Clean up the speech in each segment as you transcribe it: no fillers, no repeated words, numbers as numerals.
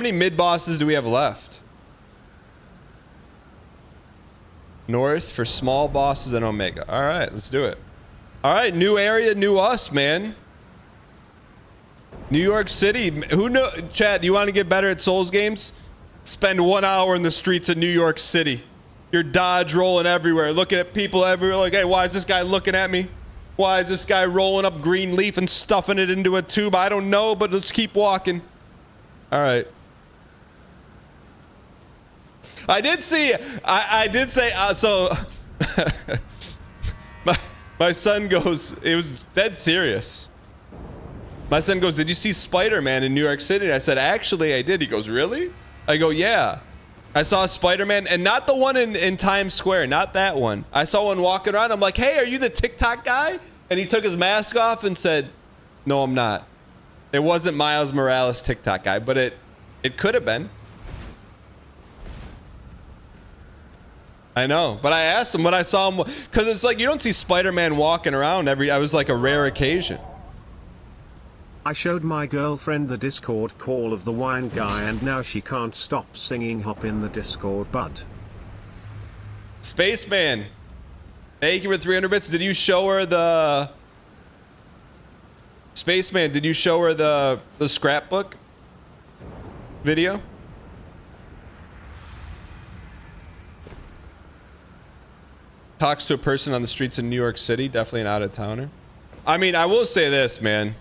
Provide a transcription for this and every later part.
many mid bosses do we have left? North for small bosses and Omega. All right, let's do it. All right, new area, new us, man. New York City. Who know? Chad, do you want to get better at Souls games? Spend 1 hour in the streets of New York City. You're dodge rolling everywhere, looking at people everywhere. Like, hey, why is this guy looking at me? Why is this guy rolling up green leaf and stuffing it into a tube? I don't know, but let's keep walking. All right. I did see. I did say. So, my son goes. It was dead serious. My son goes, did you see Spider-Man in New York City? And I said, actually, I did. He goes, really? I go, yeah. I saw Spider-Man, and not the one in Times Square, not that one. I saw one walking around. I'm like, hey, are you the TikTok guy? And he took his mask off and said, no, I'm not. It wasn't Miles Morales TikTok guy, but it could have been. I know, but I asked him when I saw him, because it's like you don't see Spider-Man walking around I was like a rare occasion. I showed my girlfriend the Discord call of the wine guy and now she can't stop singing hop in the Discord bud. Spaceman, thank you for 300 bits. Did you show her the... Spaceman, did you show her the scrapbook video? Talks to a person on the streets of New York City, definitely an out-of-towner. I mean, I will say this, man.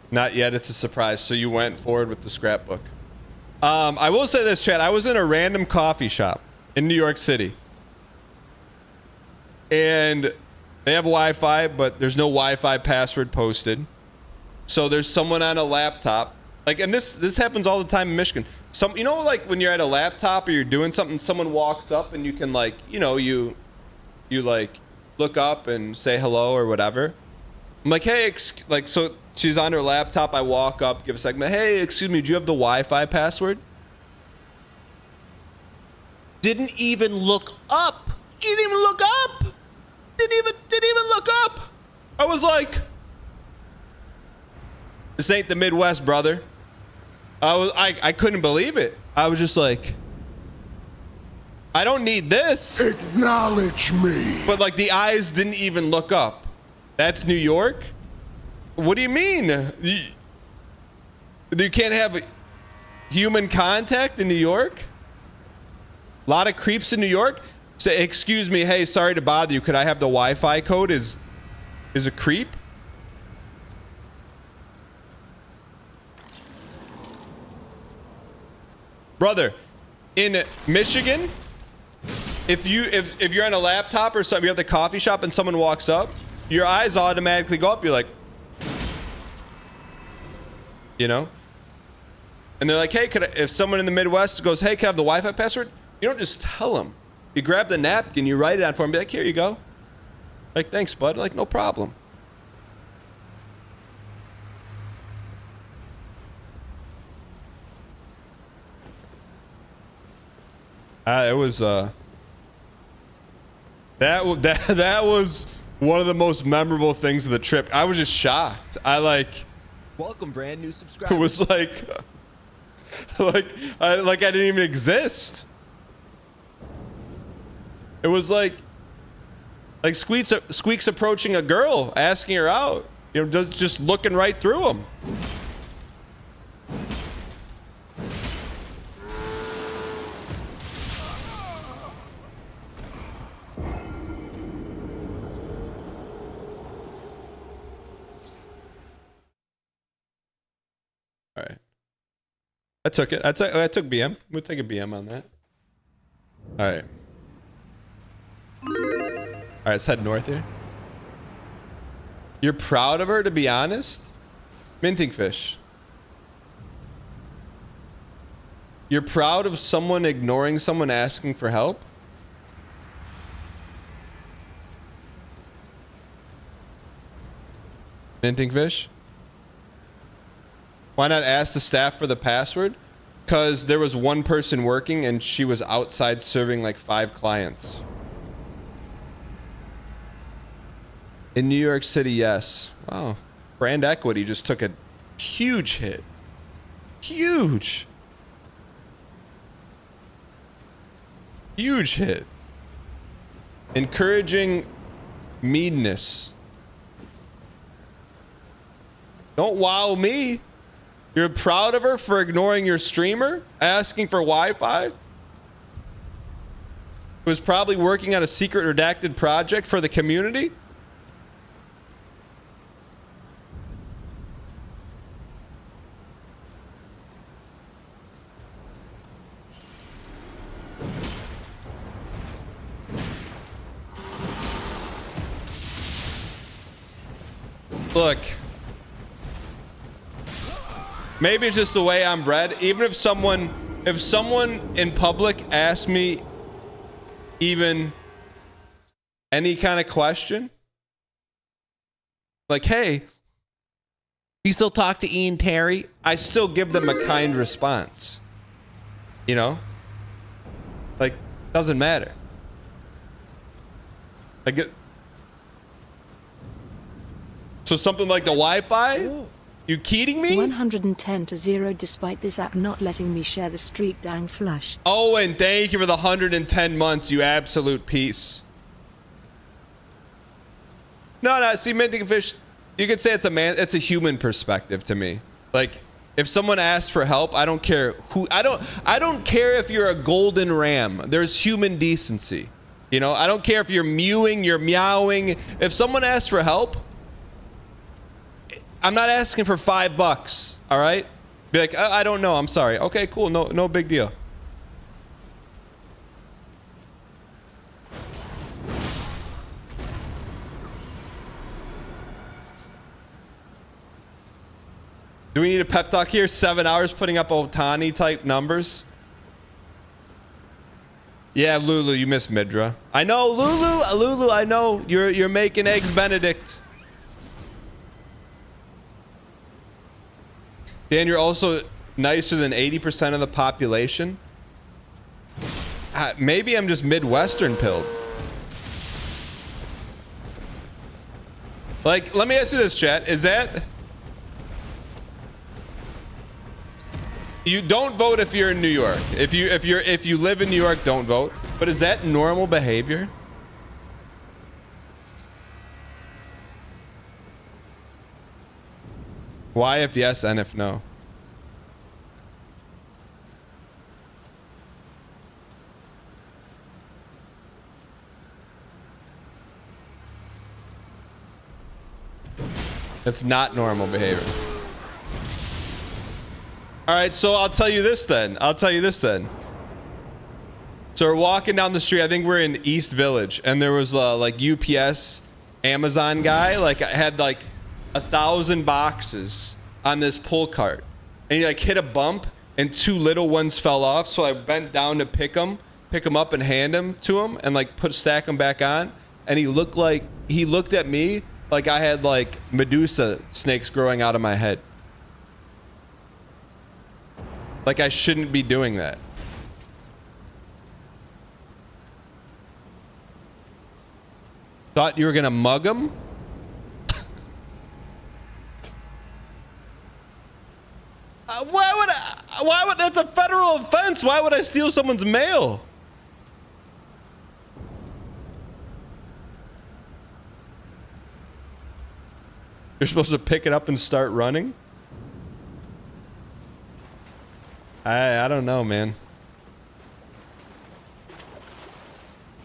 Not yet, it's a surprise. So you went forward with the scrapbook. I will say this, Chad. I was in a random coffee shop in New York City. And they have Wi-Fi, but there's no Wi-Fi password posted. So there's someone on a laptop. Like, and this happens all the time in Michigan. You know, like when you're at a laptop or you're doing something, someone walks up and you can like, you know, you like look up and say hello or whatever. I'm like, hey, like, so she's on her laptop. I walk up, give a segment. Hey, excuse me, do you have the Wi-Fi password? Didn't even look up. She didn't even look up. Didn't even look up. I was like, this ain't the Midwest, brother. I couldn't believe it. I was just like, I don't need this. Acknowledge me. But like the eyes didn't even look up. That's New York? What do you mean? You can't have human contact in New York? A lot of creeps in New York? Say, excuse me, hey, sorry to bother you. Could I have the Wi-Fi code? Is a creep? Brother, in Michigan, if you're on a laptop or something, you're at the coffee shop and someone walks up, your eyes automatically go up. You're like, you know? And they're like, hey, if someone in the Midwest goes, hey, can I have the Wi-Fi password? You don't just tell them. You grab the napkin, you write it on for them, be like, here you go. Like, thanks, bud. Like, no problem. It was that was one of the most memorable things of the trip. I was just shocked. Welcome, brand new subscriber. It was like I didn't even exist. It was like Squeak's approaching a girl, asking her out. You know, just looking right through him. All right. I took it. I took BM. We'll take a BM on that. All right. All right, let's head north here. You're proud of her, to be honest? Minting fish. You're proud of someone ignoring someone asking for help? Minting fish? Why not ask the staff for the password? Because there was one person working and she was outside serving like 5 clients. In New York City, yes. Wow. Brand equity just took a huge hit. Huge. Huge hit. Encouraging meanness. Don't wow me. You're proud of her for ignoring your streamer, asking for Wi-Fi? Was probably working on a secret redacted project for the community? Look, maybe it's just the way I'm bred. Even if someone in public asks me even any kind of question, like, hey, you still talk to Ian Terry? I still give them a kind response. You know? Like, doesn't matter. Like it. So something like the Wi-Fi? You kidding me? 110 to 0 despite this app not letting me share the streak, dang flush. Oh, and thank you for the 110 months, you absolute piece. No, see, Minting Fish, you could say it's a human perspective to me. Like, if someone asks for help, I don't care who, I don't care if you're a golden ram. There's human decency. You know, I don't care if you're mewing, you're meowing. If someone asks for help, I'm not asking for $5, all right? Be like, I don't know, I'm sorry. Okay, cool, no big deal. Do we need a pep talk here? 7 hours putting up Otani type numbers? Yeah, Lulu, you missed Midra. I know, Lulu, I know. You're making eggs Benedict. Dan, you're also nicer than 80% of the population. Maybe I'm just Midwestern pilled. Like, let me ask you this, chat. Is that... You don't vote if you're in New York. If you live in New York, don't vote. But is that normal behavior? Why if yes and if no? That's not normal behavior. All right, so I'll tell you this then. So we're walking down the street. I think we're in East Village, and there was like UPS Amazon guy, like had like 1,000 boxes on this pull cart, and he like hit a bump, and 2 little ones fell off. So I bent down to pick them up and hand them to him, and like stack them back on. And he looked at me like I had like Medusa snakes growing out of my head. Like I shouldn't be doing that. Thought you were gonna mug him? Why would that's a federal offense? Why would I steal someone's mail? You're supposed to pick it up and start running? I don't know, man.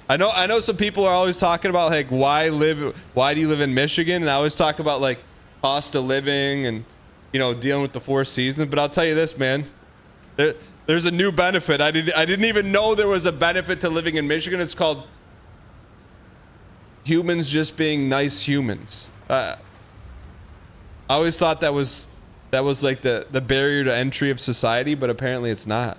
I know some people are always talking about like why do you live in Michigan? And I always talk about like cost of living and, you know, dealing with the 4 seasons. But I'll tell you this, man. There's a new benefit. I didn't even know there was a benefit to living in Michigan. It's called humans just being nice humans. I always thought that was like the barrier to entry of society, but apparently it's not.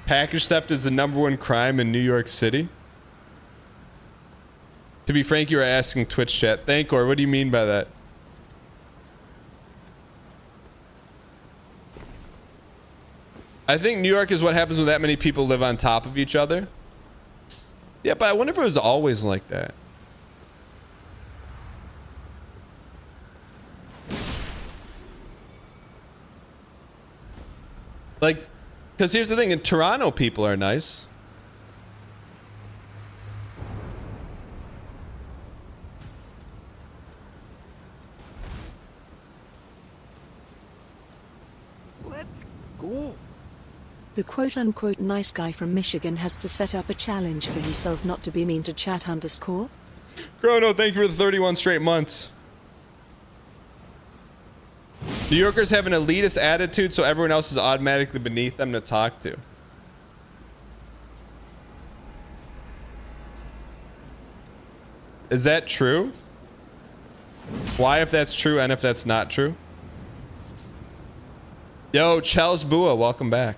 Package theft is the #1 crime in New York City. To be frank, you were asking Twitch chat. Thankor, what do you mean by that? I think New York is what happens when that many people live on top of each other. Yeah, but I wonder if it was always like that. Like, because here's the thing, in Toronto, people are nice. Let's go. The quote-unquote nice guy from Michigan has to set up a challenge for himself not to be mean to chat _. Chrono, thank you for the 31 straight months. New Yorkers have an elitist attitude, so everyone else is automatically beneath them to talk to. Is that true? Why if that's true and if that's not true? Yo, Chels Bua, welcome back.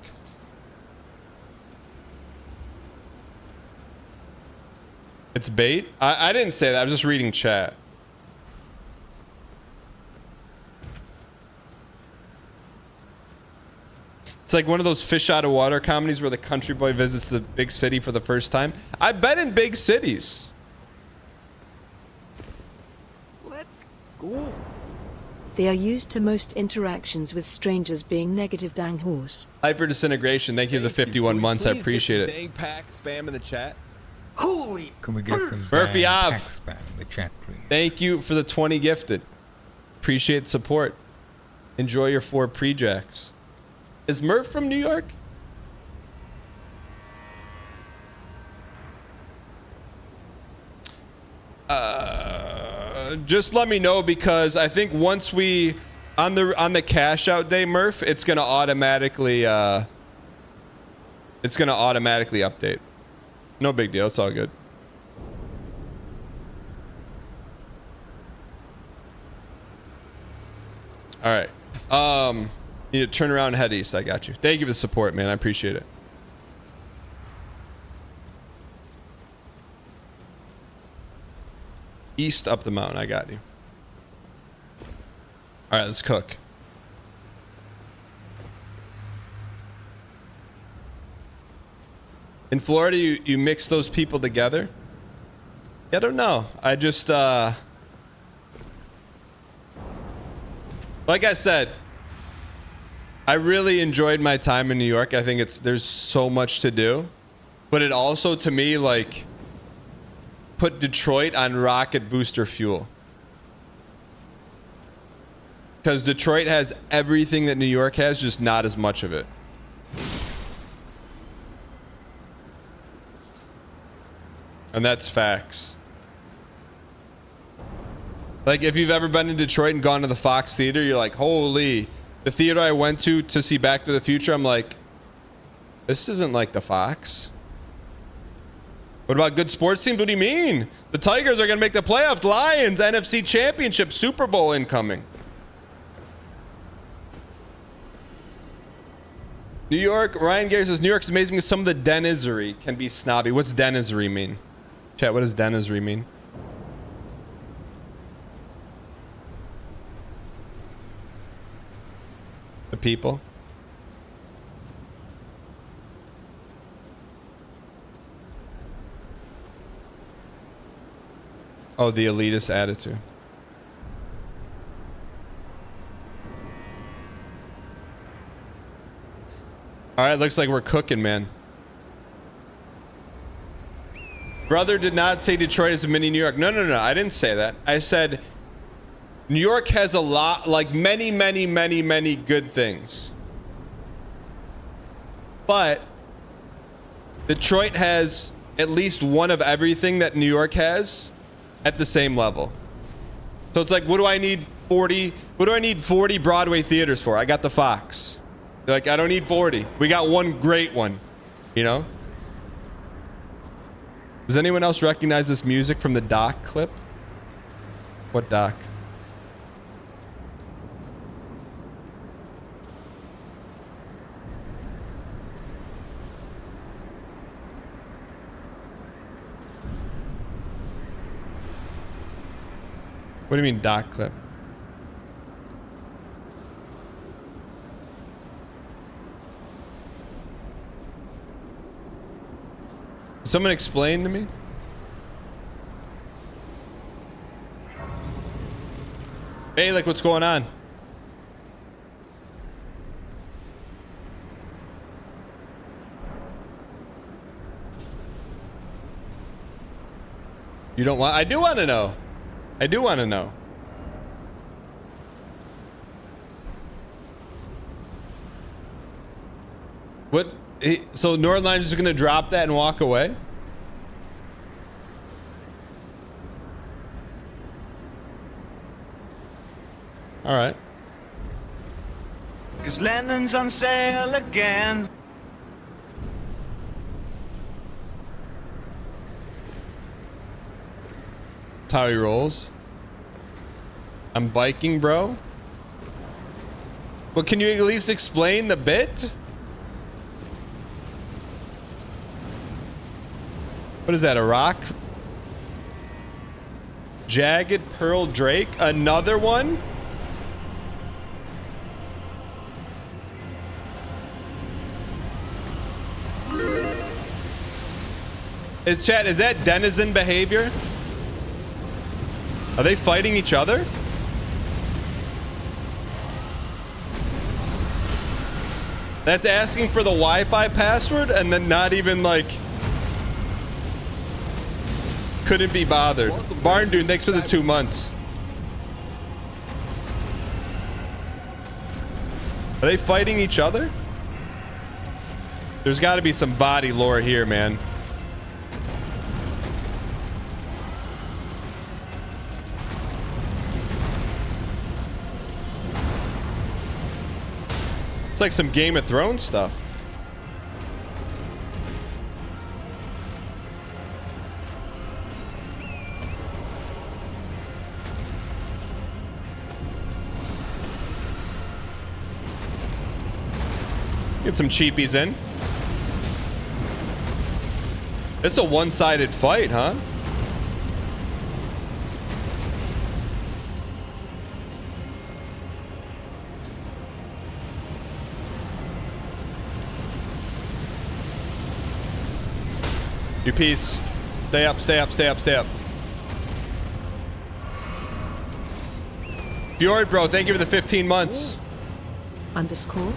It's bait? I didn't say that. I was just reading chat. It's like one of those fish out of water comedies where the country boy visits the big city for the first time. I've been in big cities. Let's go. They are used to most interactions with strangers being negative dang horse. Hyper disintegration. Thank you for the 51 months. I appreciate it. Dang pack spam in the chat. Holy! Can we get some Murphy Ave. pack spam in the chat, please? Thank you for the 20 gifted. Appreciate the support. Enjoy your 4 pre-jacks. Is Murph from New York? Just let me know, because I think once we on the cash out day, Murph, it's gonna automatically update. No big deal. It's all good. All right. You need to turn around and head east. I got you. Thank you for the support, man. I appreciate it. East up the mountain. I got you. All right, let's cook. In Florida, you mix those people together? I don't know. I just, like I said, I really enjoyed my time in New York. I think there's so much to do, but it also, to me, like, put Detroit on rocket booster fuel. Because Detroit has everything that New York has, just not as much of it. And that's facts. Like, if you've ever been in Detroit and gone to the Fox Theater, you're like, holy. The theater I went to see Back to the Future, I'm like, this isn't like the Fox. What about good sports teams? What do you mean? The Tigers are going to make the playoffs. Lions, NFC Championship, Super Bowl incoming. New York, Ryan Gary says, New York's amazing because some of the denisery can be snobby. What's denisery mean? Chat, what does denisery mean? The people? Oh, the elitist attitude. All right, looks like we're cooking, man. Brother did not say Detroit is a mini New York. No, no, no, I didn't say that. I said New York has a lot, like many, many, many, many good things. But Detroit has at least one of everything that New York has at the same level. So it's like, what do I need 40? What do I need 40 Broadway theaters for? I got the Fox. You're like, I don't need 40. We got one great one, you know? Does anyone else recognize this music from the Doc clip? What Doc? What do you mean Doc clip? Someone explain to me. Hey, like, what's going on? You don't want? I do want to know. I do want to know. What? So Northernline's just gonna drop that and walk away? All right. 'Cause Lennon's on sale again. That's how he rolls. I'm biking, bro. But can you at least explain the bit? What is that, a rock? Jagged Pearl Drake? Another one? Is chat, is that denizen behavior? Are they fighting each other? That's asking for the Wi-Fi password and then not even like... Couldn't be bothered. Barn Dude, thanks for the 2 months. Are they fighting each other? There's got to be some body lore here, man. It's like some Game of Thrones stuff. Get some cheapies in. It's a one-sided fight, huh? You piece. Stay up, stay up, stay up, stay up. Fjord, bro, thank you for the 15 months. Underscore.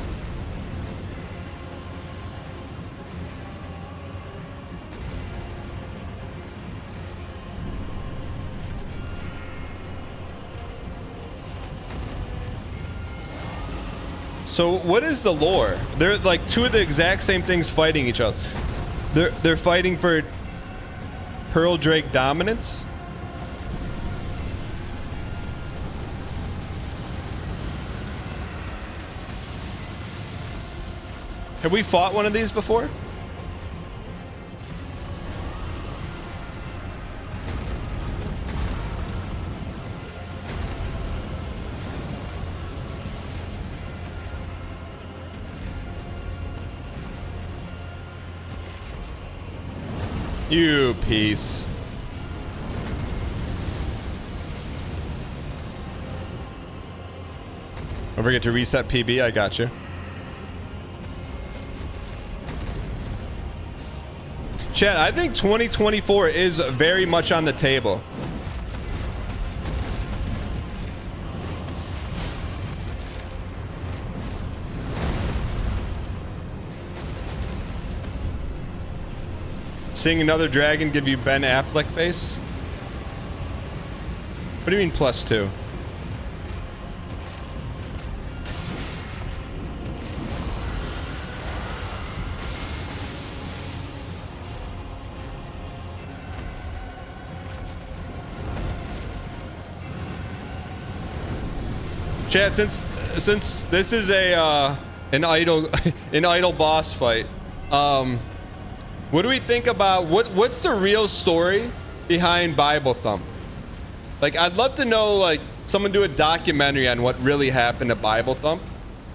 So what is the lore? They're like two of the exact same things fighting each other. They're fighting for Pearl Drake dominance. Have we fought one of these before? You piece. Don't forget to reset PB. I got you. Chat, I think 2024 is very much on the table. Seeing another dragon give you Ben Affleck face? What do you mean +2? Chad, since this is a an idle boss fight, what do we think about what's the real story behind Bible Thump? Like, I'd love to know, like, someone do a documentary on what really happened to Bible Thump,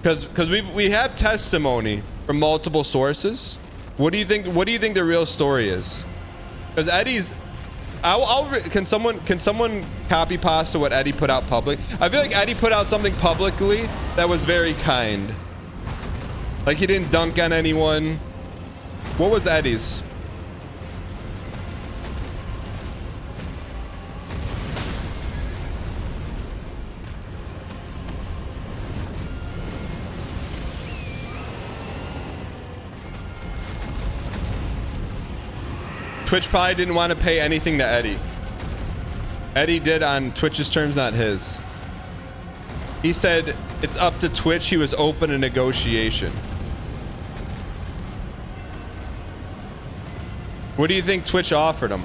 because we have testimony from multiple sources. What do you think? What do you think the real story is? Because Eddie's, can someone copy pasta what Eddie put out public? I feel like Eddie put out something publicly that was very kind. Like, he didn't dunk on anyone. What was Eddie's? Twitch probably didn't want to pay anything to Eddie. Eddie did on Twitch's terms, not his. He said it's up to Twitch. He was open to negotiation. What do you think Twitch offered him?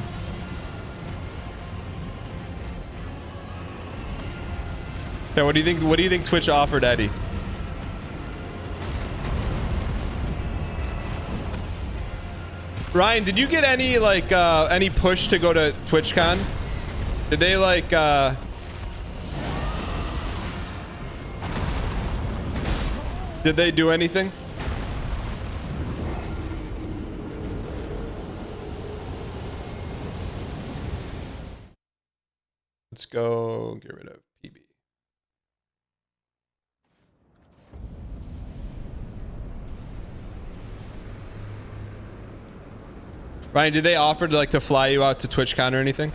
Yeah, what do you think? What do you think Twitch offered Eddie? Ryan, did you get any like any push to go to TwitchCon? Did they like did they do anything? Let's go get rid of PB. Ryan, did they offer to like to fly you out to TwitchCon or anything?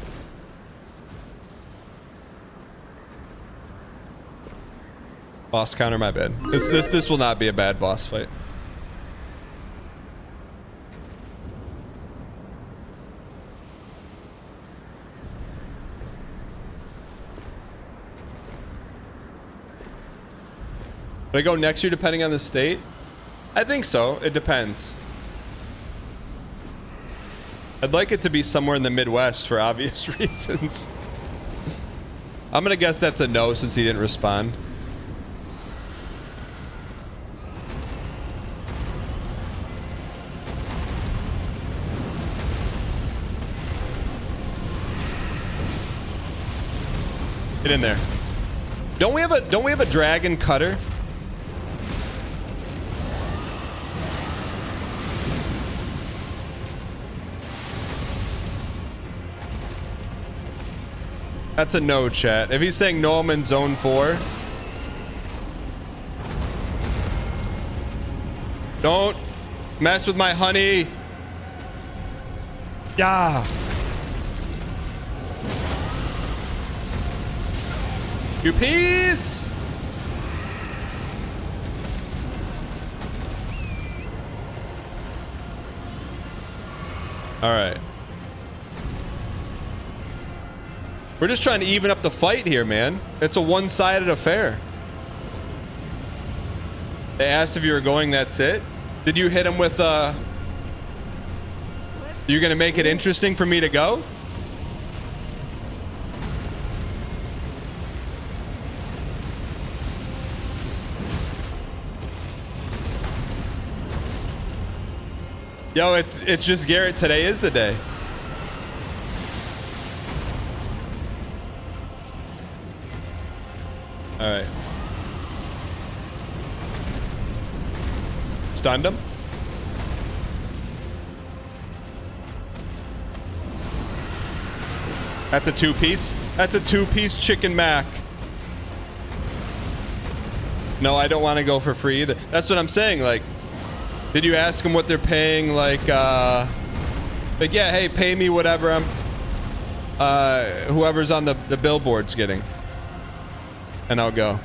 Boss counter, my bad. This will not be a bad boss fight. Would I go next year depending on the state? I think so. It depends. I'd like it to be somewhere in the Midwest for obvious reasons. I'm gonna guess that's a no since he didn't respond. Get in there. Don't we have a dragon cutter? That's a no, chat. If he's saying no, I'm in zone 4. Don't mess with my honey. Yeah. You peace. All right. We're just trying to even up the fight here, man. It's a one-sided affair. They asked if you were going, that's it. Did you hit him with you're gonna make it interesting for me to go? Yo, it's just Garrett. Today is the day. All right. Stunned him. That's a two-piece. That's a two-piece chicken mac. No, I don't want to go for free either. That's what I'm saying. Like, did you ask them what they're paying? Like, yeah, hey, pay me whatever I'm, whoever's on the billboard's getting. And I'll go.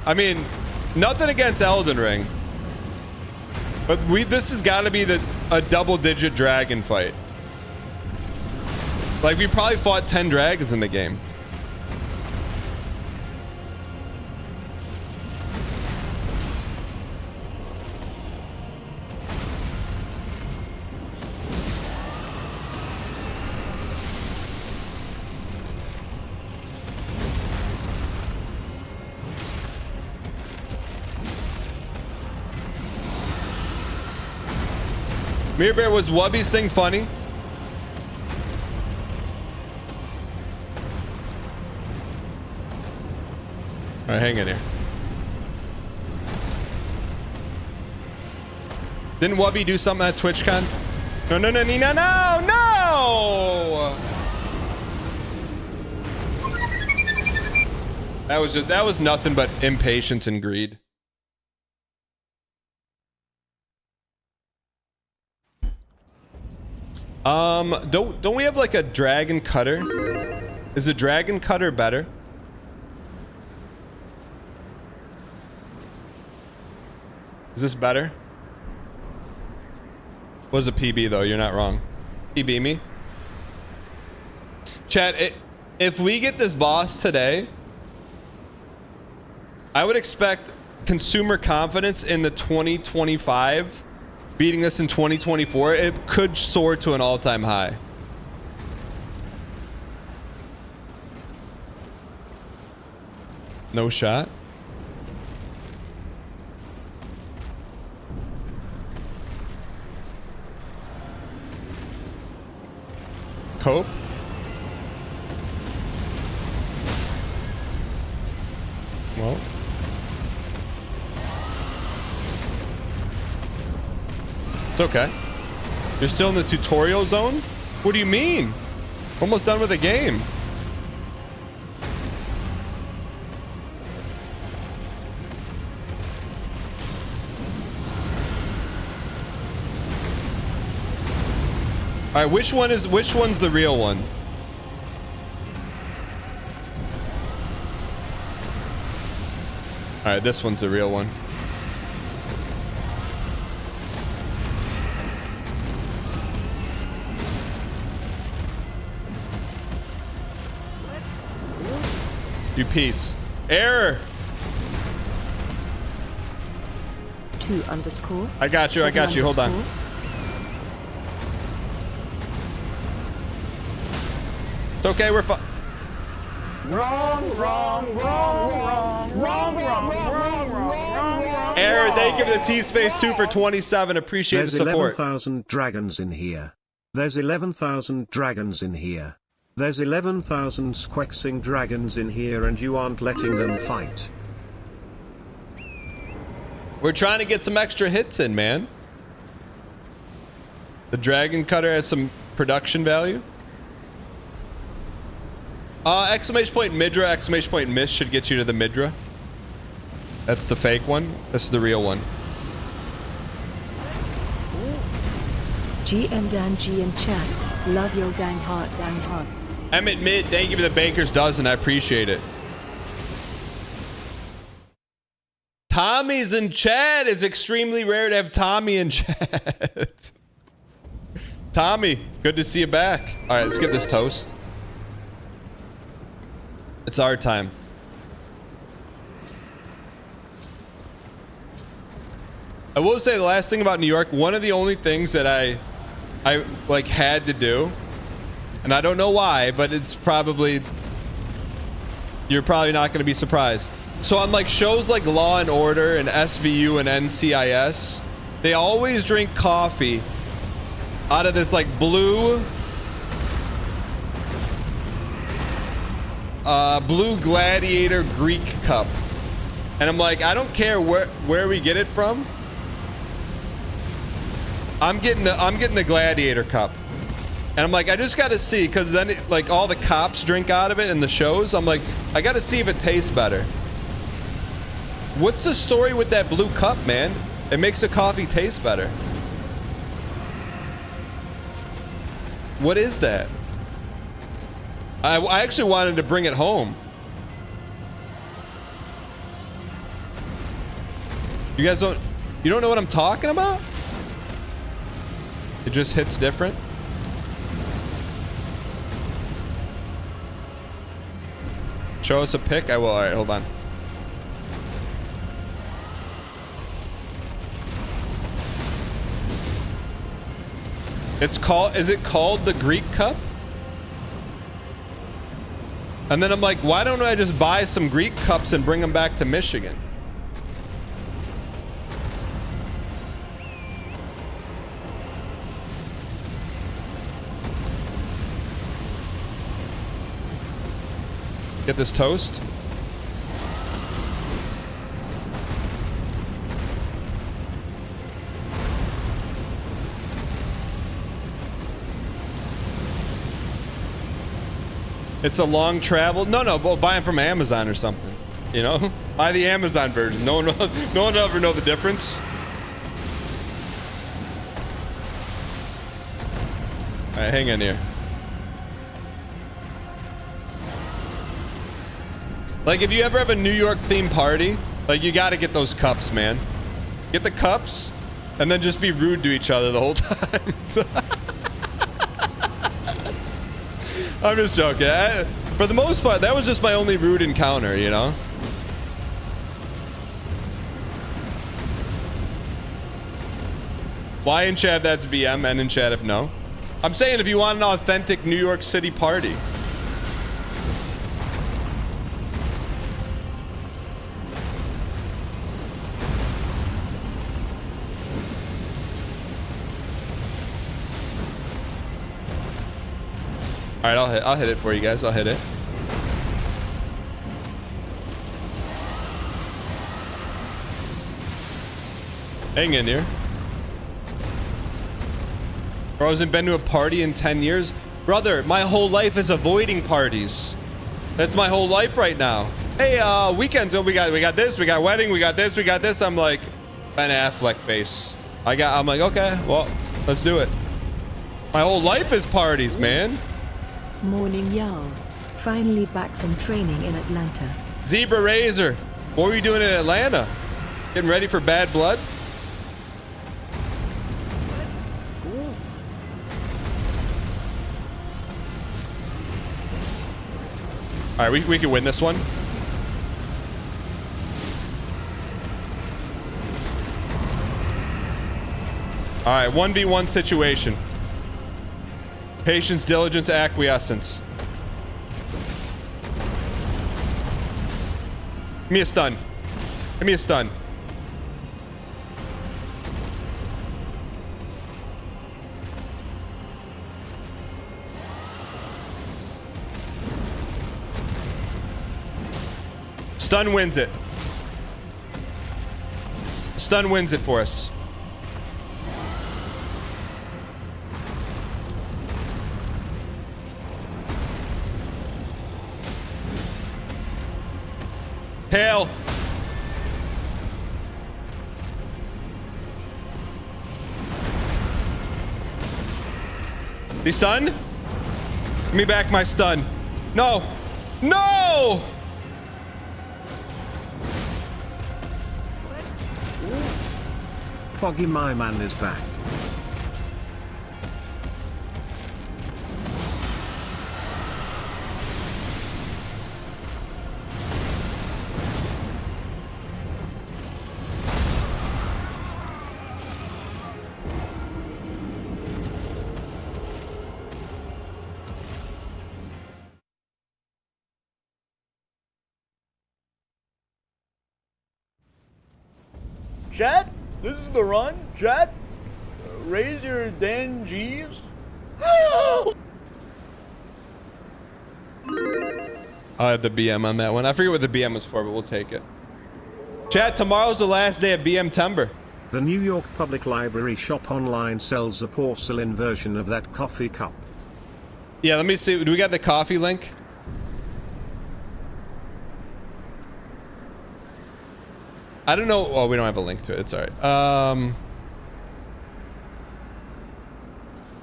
I mean, nothing against Elden Ring, but this has got to be a double-digit dragon fight. Like, we probably fought 10 dragons in the game. Mirror Bear, was Wubby's thing funny? All right, hang in here. Didn't Wubby do something at TwitchCon? No, no, no, no, no, no, no! That was nothing but impatience and greed. Don't we have like a dragon cutter? Is the dragon cutter better? Is this better? Was a PB though, you're not wrong. PB me. Chat, if we get this boss today, I would expect consumer confidence in the 2025 beating this in 2024. It could soar to an all-time high. No shot. Cope. Well. It's okay. You're still in the tutorial zone? What do you mean? Almost done with the game. All right, which one's the real one? All right, this one's the real one. You piece. Error. 2_. I got you. I got you. Hold on. It's okay. We're fine. Error. Thank you for the T-Space 2 for 27. Appreciate the support. There's 11,000 dragons in here. There's 11,000 dragons in here. There's 11,000 squexing dragons in here and you aren't letting them fight. We're trying to get some extra hits in, man. The dragon cutter has some production value. Exclamation point Midra, exclamation point miss should get you to the Midra. That's the fake one. This is the real one. GM Dan G in chat. Love your dang heart, dang heart. Emmett Mid, thank you for the baker's dozen. I appreciate it. Tommy's in chat. It's extremely rare to have Tommy in chat. Tommy, good to see you back. All right, let's get this toast. It's our time. I will say the last thing about New York, one of the only things that I like had to do, and I don't know why, but it's probably, you're probably not going to be surprised. So on like shows like Law and Order and SVU and NCIS, they always drink coffee out of this like blue Gladiator Greek cup. And I'm like, I don't care where we get it from. I'm getting the Gladiator cup. And I'm like, I just got to see, because then like all the cops drink out of it in the shows. I'm like, I got to see if it tastes better. What's the story with that blue cup, man? It makes the coffee taste better. What is that? I actually wanted to bring it home. You guys don't know what I'm talking about? It just hits different. Show us a pic? I will. All right, hold on. Is it called the Greek cup? And then I'm like, why don't I just buy some Greek cups and bring them back to Michigan? Get this toast. It's a long travel. No, but buy them from Amazon or something. You know, buy the Amazon version. No one will ever know the difference. All right, hang in here. Like, if you ever have a New York themed party, like, you got to get those cups, man. Get the cups and then just be rude to each other the whole time. I'm just joking. For the most part, that was just my only rude encounter, you know? Y in chat, that's BM. N in chat if no. I'm saying if you want an authentic New York City party. All right, I'll hit it for you guys. I'll hit it. Hang in here. Bro, I hasn't been to a party in 10 years. Brother, my whole life is avoiding parties. That's my whole life right now. Hey, weekends, oh, we got this, we got wedding, we got this, we got this. I'm like, Ben Affleck face. I'm like, okay, well, let's do it. My whole life is parties, man. Morning, Jarl. Finally back from training in Atlanta. Zebra Razor, what were you doing in Atlanta? Getting ready for Bad Blood? All right, we can win this one. All right, 1v1 situation. Patience, diligence, acquiescence. Give me a stun. Give me a stun. Stun wins it. Stun wins it for us. Tail. He stunned? Give me back my stun. No. No! Poggy my man is back. Chat, this is the run. Chat, raise your DANGHEES. I have the BM on that one. I forget what the BM is for, but we'll take it. Chat, tomorrow's the last day of BM Timber. The New York Public Library shop online sells a porcelain version of that coffee cup. Yeah, let me see. Do we got the coffee link? I don't know. Oh, we don't have a link to it. It's all right.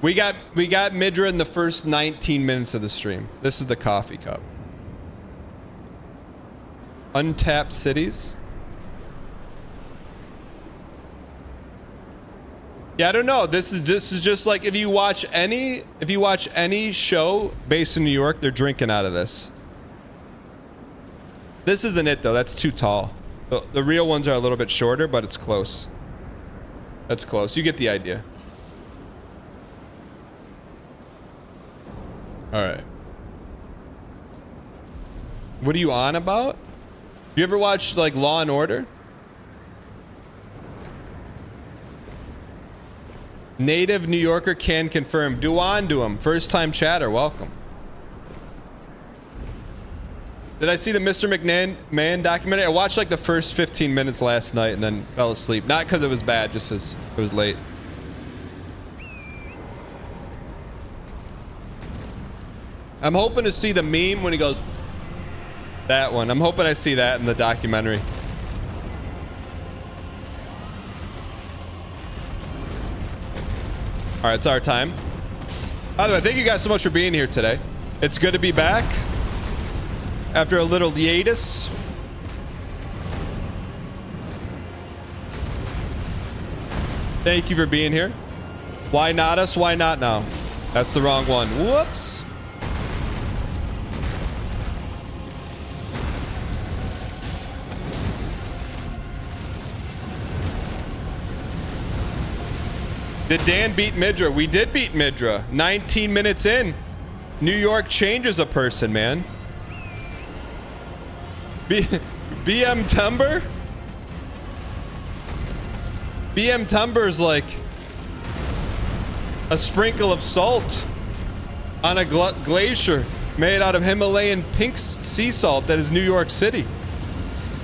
We got Midra in the first 19 minutes of the stream. This is the coffee cup. Untapped cities. Yeah, I don't know. This is just like if you watch any show based in New York, they're drinking out of this. This isn't it though. That's too tall. The real ones are a little bit shorter, but it's close. That's close. You get the idea. All right. What are you on about? Do you ever watch like Law and Order? Native New Yorker can confirm. Do on to him. First time chatter. Welcome. Did I see the Mr. McMahon documentary? I watched like the first 15 minutes last night and then fell asleep. Not because it was bad, just because it was late. I'm hoping to see the meme when he goes, that one. I'm hoping I see that in the documentary. All right, it's our time. By the way, thank you guys so much for being here today. It's good to be back. after a little hiatus. Thank you for being here. Why not us? Why not now? That's the wrong one. Whoops. Did Dan beat Midra? We did beat Midra. 19 minutes in. New York changes a person, man. BM Timber? BM Timber is like a sprinkle of salt on a glacier made out of Himalayan pink sea salt that is New York City.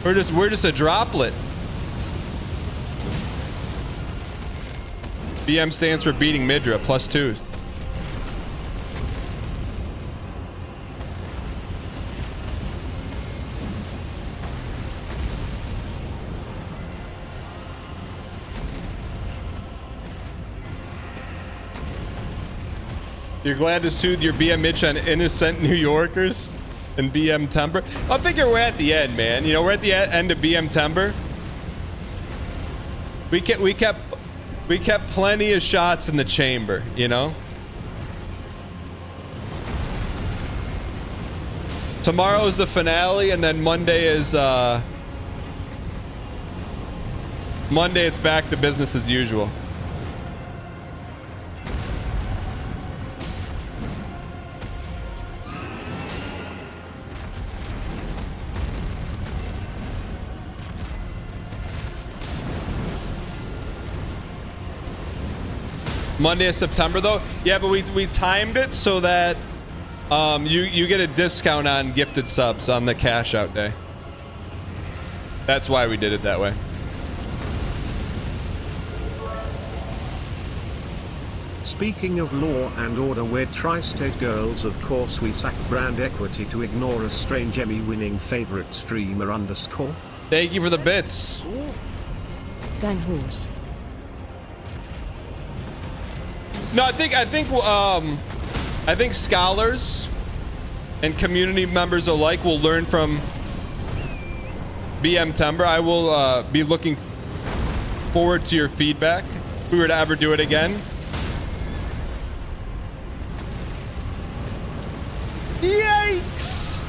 We're just a droplet. BM stands for beating Midra, +2. You're glad to soothe your BM Mitch on innocent New Yorkers and BM Timber? I figure we're at the end, man. You know, we're at the end of BM Timber. We kept plenty of shots in the chamber, you know? Tomorrow is the finale, and then Monday is Monday it's back to business as usual. Monday is September though. Yeah, but we timed it so that you get a discount on gifted subs on the cash out day. That's why we did it that way. Speaking of law and order, we're tri-state girls, of course we sack brand equity to ignore a strange Emmy-winning favorite streamer _. Thank you for the bits. Dang horse. No, I think scholars and community members alike will learn from BM Timber. I will be looking forward to your feedback if we were to ever do it again. Yikes!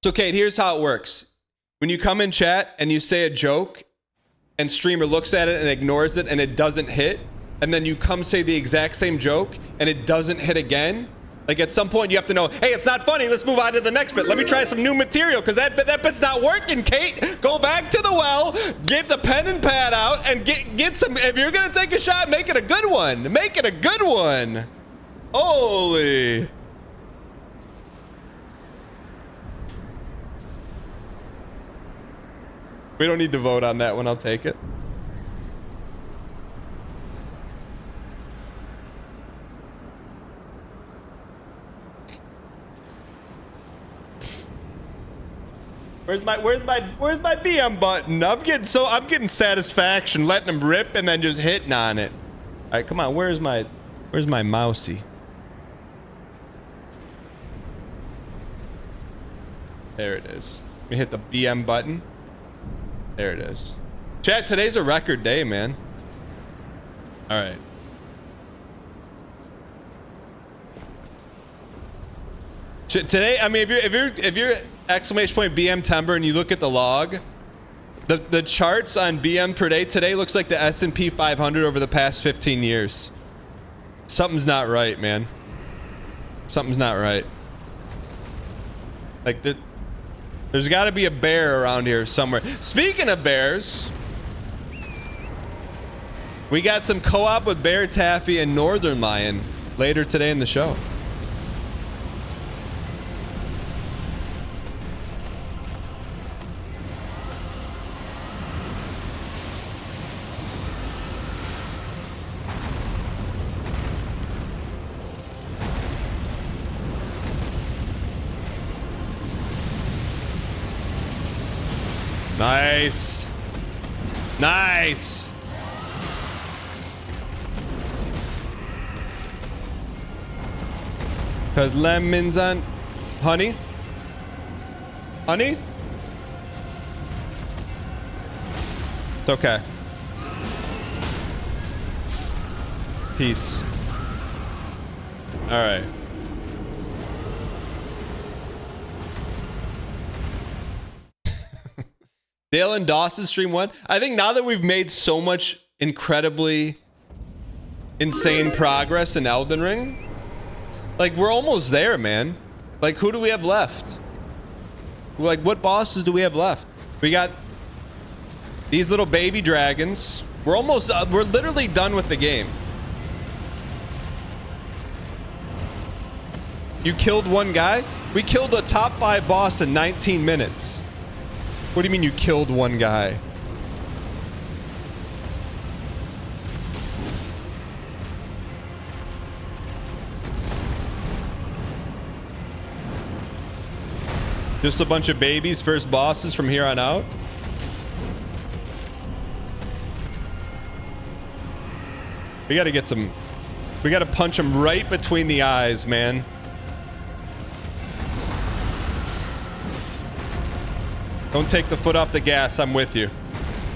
So, Kate, here's how it works. When you come in chat and you say a joke and streamer looks at it and ignores it and it doesn't hit, and then you come say the exact same joke and it doesn't hit again, like at some point you have to know, hey, it's not funny, let's move on to the next bit. Let me try some new material because that bit's not working, Kate. Go back to the well, get the pen and pad out, and get some, if you're gonna take a shot, make it a good one. Make it a good one. Holy. We don't need to vote on that one. I'll take it. Where's my BM button? I'm getting satisfaction letting him rip and then just hitting on it. All right, come on. Where's my mousey? There it is. Let me hit the BM button. There it is. Chat, today's a record day, man. All right. Today, I mean, if you're exclamation point BM Timber and you look at the log, the charts on BM per day today looks like the S&P 500 over the past 15 years. Something's not right, man. Something's not right. Like there's got to be a bear around here somewhere. Speaking of bears, we got some co-op with Bear Taffy and Northern Lion later today in the show. Nice. Nice. Cause lemons on honey. Honey? It's okay. Peace. All right. Dale and Dawson stream 1. I think now that we've made so much incredibly insane progress in Elden Ring, like we're almost there, man. Like who do we have left? Like what bosses do we have left? We got these little baby dragons. We're almost, we're literally done with the game. You killed one guy? We killed a top 5 boss in 19 minutes. What do you mean you killed one guy? Just a bunch of babies, first bosses from here on out? We gotta get some... We gotta punch him right between the eyes, man. Don't take the foot off the gas. I'm with you.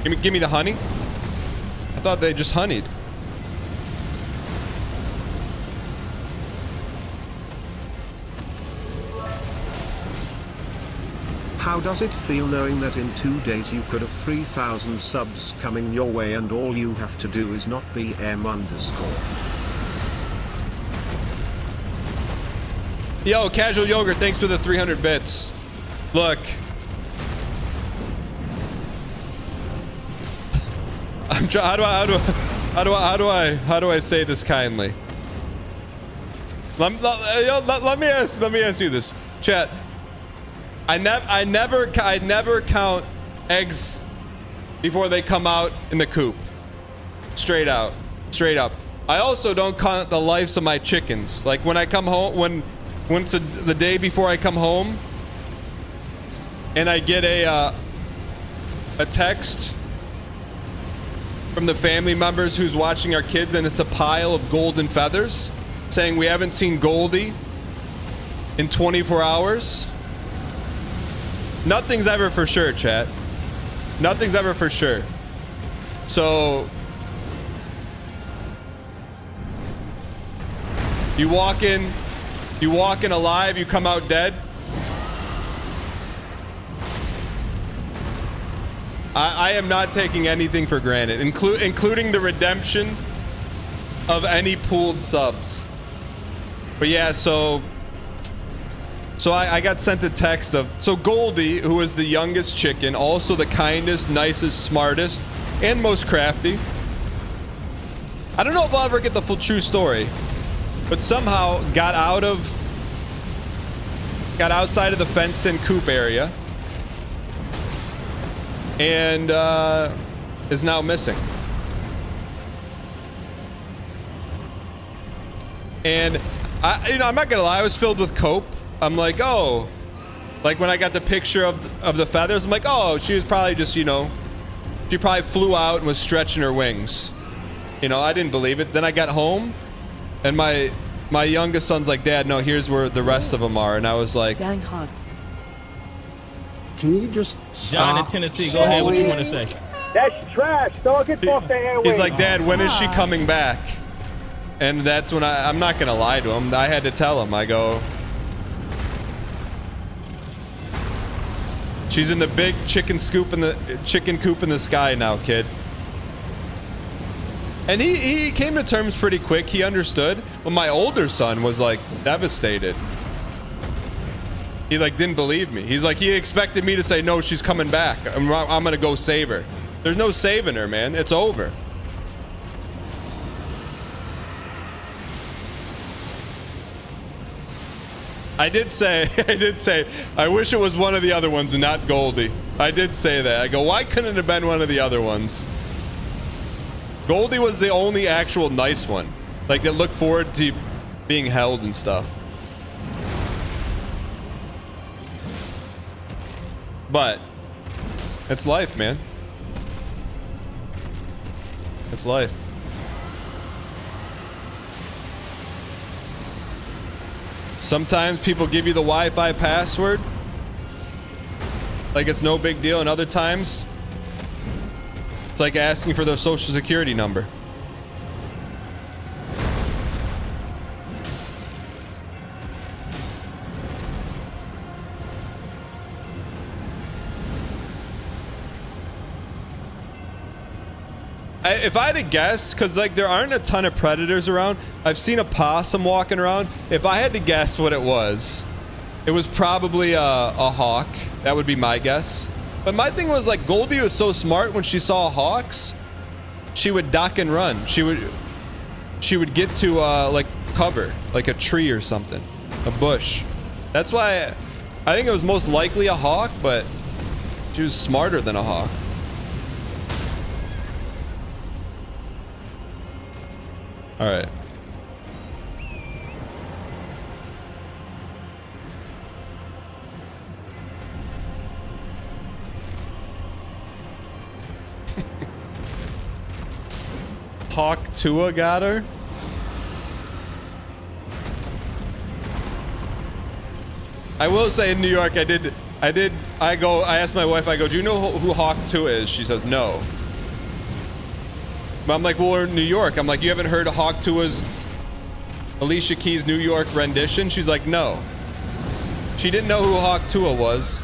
Give me the honey. I thought they just honeyed. How does it feel knowing that in 2 days you could have 3,000 subs coming your way and all you have to do is not be M_? Yo, Casual Yogurt, thanks for the 300 bits. Look. I'm trying. How do I say this kindly? Let me ask you this, chat. I never count eggs before they come out in the coop. Straight up. I also don't count the lives of my chickens. Like when I come home, when it's the day before I come home, and I get a text from the family members who's watching our kids, and it's a pile of golden feathers saying we haven't seen Goldie in 24 hours. Nothing's ever for sure, chat. Nothing's ever for sure. So you walk in alive, you come out dead. I am not taking anything for granted, including the redemption of any pooled subs. But yeah, so I got sent a text of, so Goldie, who is the youngest chicken, also the kindest, nicest, smartest, and most crafty. I don't know if I'll ever get the full true story, but somehow got outside of the fenced-in coop area and is now missing. And I'm not gonna lie, I was filled with cope. I'm like, oh, like when I got the picture of the feathers, I'm like, oh, she was probably just, you know, she probably flew out and was stretching her wings. You know, I didn't believe it. Then I got home, and my youngest son's like, Dad, no, here's where the rest of them are. And I was like, Dang hard. Can you just John in stop? Tennessee, go ahead. What you want to say? That's trash, dog. Get off the airways. he's like, Dad, when is she coming back? And that's when I'm not gonna lie to him. I had to tell him. I go, she's in the big chicken coop in the sky now, kid. And he came to terms pretty quick. He understood. But my older son was like devastated. He like didn't believe me. He's like, he expected me to say, no, she's coming back. I'm gonna go save her. There's no saving her, man. It's over. I did say, I wish it was one of the other ones and not Goldie. I did say that. I go, why couldn't it have been one of the other ones? Goldie was the only actual nice one. Like, that looked forward to being held and stuff. But, it's life, man. It's life. Sometimes people give you the Wi-Fi password. Like it's no big deal, and other times it's like asking for their social security number. If I had to guess, because like there aren't a ton of predators around, I've seen a possum walking around. If I had to guess what it was probably a hawk. That would be my guess. But my thing was like Goldie was so smart. When she saw hawks, she would duck and run. She would get to like cover, like a tree or something, a bush. That's why I think it was most likely a hawk, but she was smarter than a hawk. All right. Hawk Tua got her. I will say in New York, I asked my wife, I go, do you know who Hawk Tua is? She says, no. But I'm like, well, we're in New York. I'm like, you haven't heard of Hawk Tua's Alicia Keys' New York rendition? She's like, no. She didn't know who Hawk Tua was.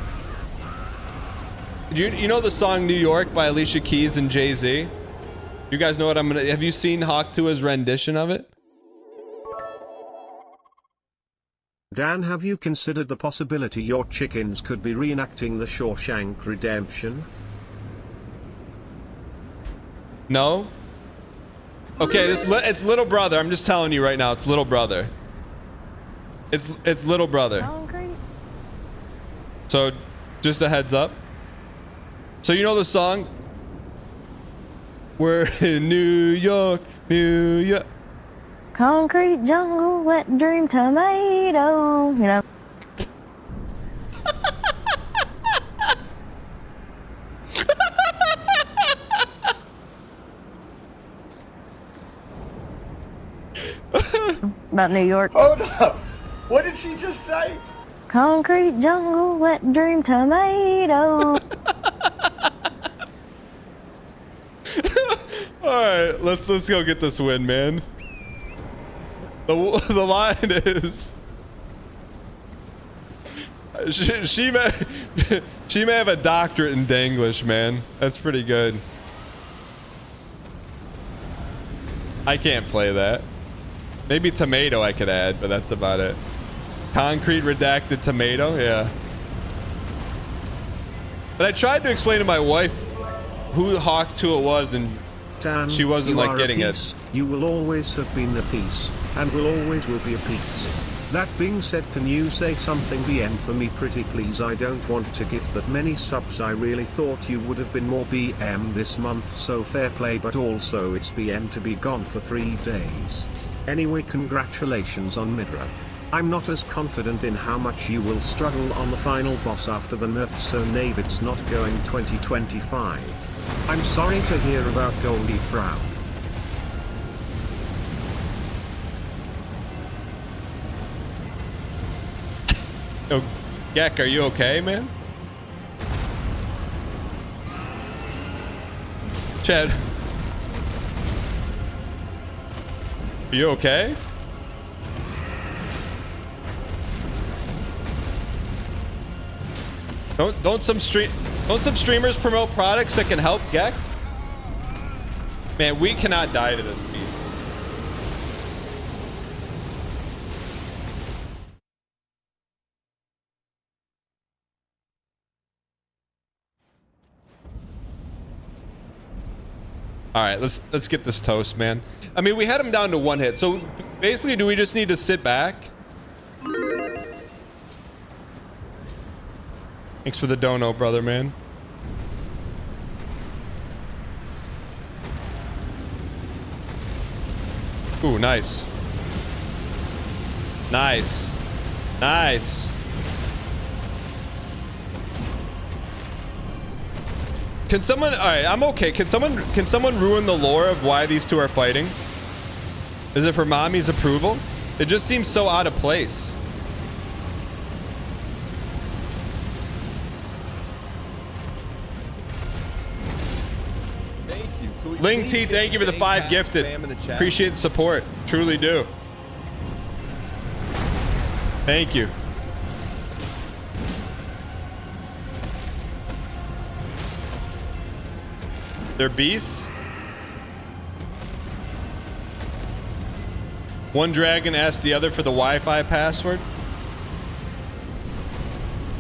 You know the song New York by Alicia Keys and Jay-Z? You guys know what I'm gonna... Have you seen Hawk Tua's rendition of it? Dan, have you considered the possibility your chickens could be reenacting the Shawshank Redemption? No? Okay, it's little brother. I'm just telling you right now, it's little brother. It's little brother. Concrete. So, just a heads up. So you know the song? We're in New York, New York. Concrete jungle, wet dream tomato. You know. About New York. Hold up. What did she just say? Concrete jungle, wet dream tomato. Alright, let's go get this win, man. The line is... She may have a doctorate in Danglish, man. That's pretty good. I can't play that. Maybe tomato I could add, but that's about it. Concrete redacted tomato, yeah. But I tried to explain to my wife who Hawk Tua was, and Dan, she wasn't you like are getting a it. piece. You will always have been a piece, and will always be a piece. That being said, can you say something BM for me pretty please? I don't want to give that many subs. I really thought you would have been more BM this month, so fair play, but also it's BM to be gone for 3 days. Anyway, congratulations on Midra. I'm not as confident in how much you will struggle on the final boss after the nerf, so Nave it's not going 2025. I'm sorry to hear about Goldie Frown. Oh, Gek, are you okay, man? Chad. Are you okay? Don't some streamers promote products that can help Gek? Man, we cannot die to this piece. All right, let's get this toast, man. I mean, we had him down to 1 hit. So basically, do we just need to sit back? Thanks for the dono, brother, man. Ooh, nice. Nice. Nice. Can someone... Alright, I'm okay. Can someone ruin the lore of why these two are fighting? Is it for mommy's approval? It just seems so out of place. Thank you. Could we Ling please T, get thank you for the some 5 dang gifted. spam in the chat? Appreciate the support. Truly do. Thank you. They're beasts. One dragon asked the other for the Wi-Fi password.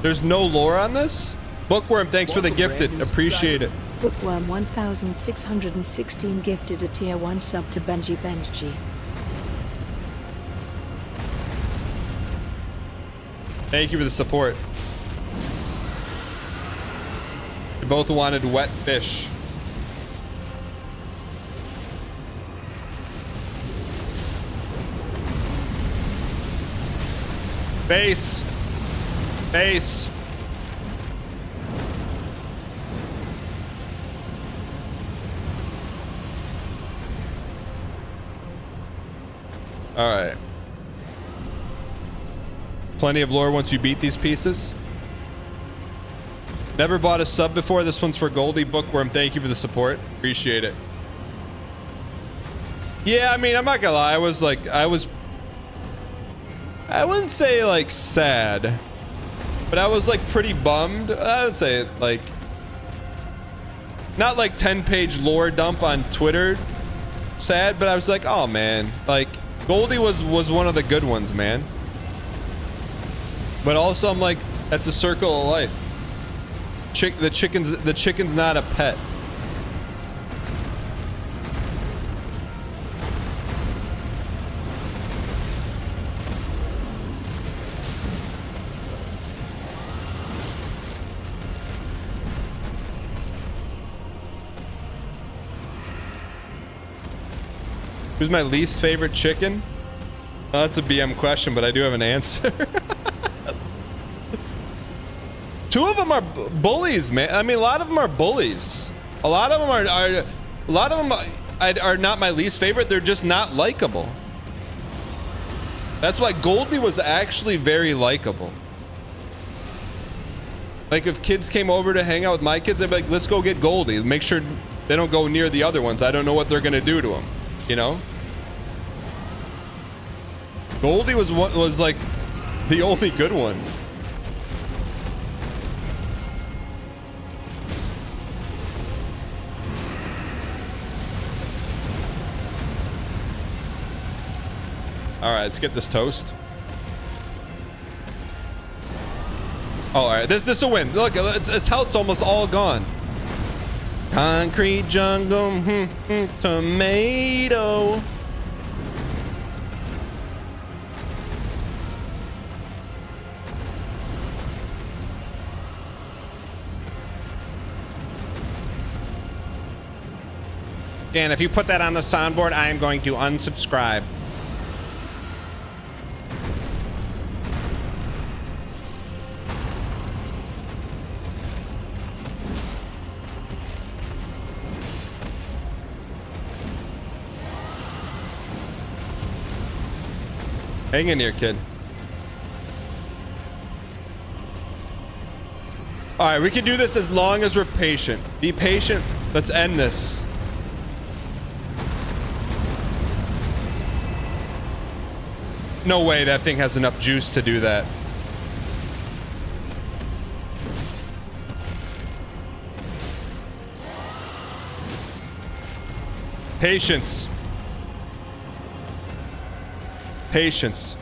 There's no lore on this? Bookworm, thanks for the gifted. Appreciate it. Bookworm 1616 gifted a tier 1 sub to Benji. Thank you for the support. You both wanted wet fish. Base. Base. All right. Plenty of lore once you beat these pieces. Never bought a sub before. This one's for Goldie. Bookworm, thank you for the support. Appreciate it. Yeah, I mean, I'm not gonna lie. I wouldn't say like sad, but I was like pretty bummed. I would say like not like 10-page lore dump on Twitter sad, but I was like, oh man, like Goldie was one of the good ones, man. But also I'm like, that's a circle of life. The chicken's not a pet. Who's my least favorite chicken? Oh, that's a BM question, but I do have an answer. Two of them are bullies, man. I mean, a lot of them are bullies. A lot of them are not my least favorite. They're just not likable. That's why Goldie was actually very likable. Like if kids came over to hang out with my kids, they'd be like, let's go get Goldie. Make sure they don't go near the other ones. I don't know what they're gonna do to them. You know? Goldie was like the only good one. All right, let's get this toast. Oh, all right, this will win. Look, its health's almost all gone. Concrete jungle, tomato. Dan, if you put that on the soundboard, I am going to unsubscribe. Hang in here, kid. All right, we can do this as long as we're patient. Be patient. Let's end this. No way that thing has enough juice to do that. Patience. Patience.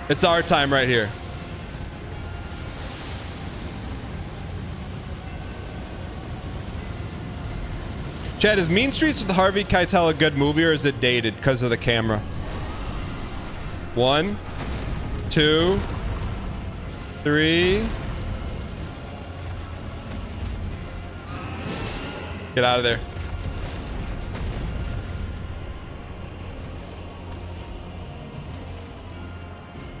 It's our time right here. Chad, is Mean Streets with Harvey Keitel a good movie or is it dated because of the camera? 1, 2, 3. Get out of there.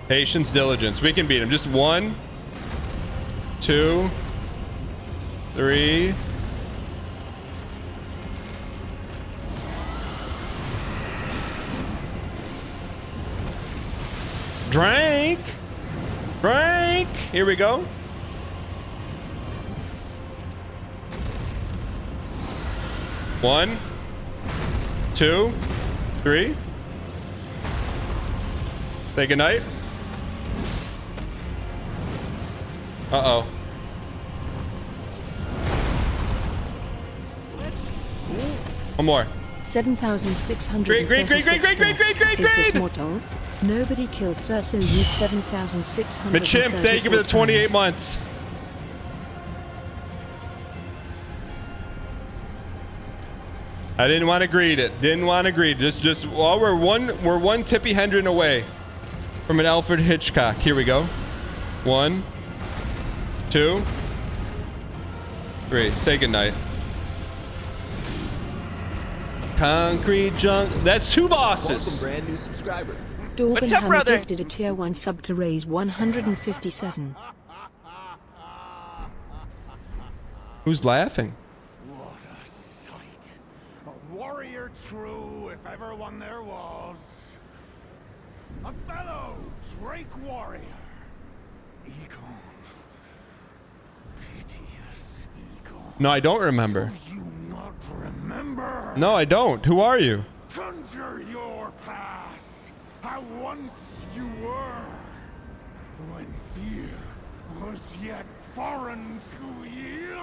Patience, diligence. We can beat him. Just 1, 2, 3. Drank. Here we go. 1, 2, 3. Say goodnight. Uh-oh. One more. 7,600. Great. Is this mortal? Nobody kills Sir, so you'd 7,600. Machimp, thank you for the 28 months. I didn't want to greet it. Didn't want to greet it. Just well, we're one Tippy Hendren away from an Alfred Hitchcock. Here we go. 1, 2, 3. Say goodnight. Concrete junk. That's 2 bosses. Welcome, brand new subscriber. Dorbenhammer gifted a tier 1 sub to raise 157. Who's laughing? What a sight. A warrior true, if ever one there was. A fellow Drake warrior. Egon. Piteous Egon. No, I don't remember. Do you not remember? No, I don't. Who are you? Conjure your past. How once you were. When fear was yet foreign to ye.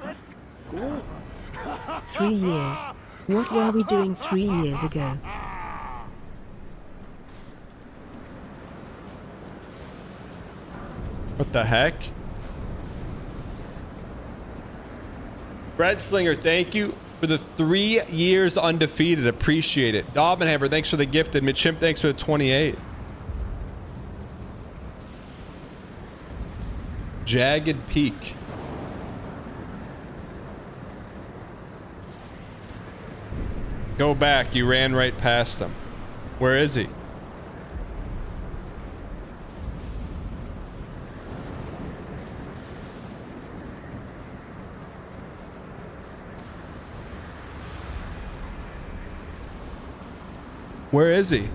Let's go. 3 years. What were we doing 3 years ago? What the heck? Brad Slinger, thank you for the 3 years undefeated. Appreciate it. Dobbenhammer, thanks for the gifted. Mitchimp, thanks for the 28. Jagged Peak. Go back. You ran right past him. Where is he? Where is he?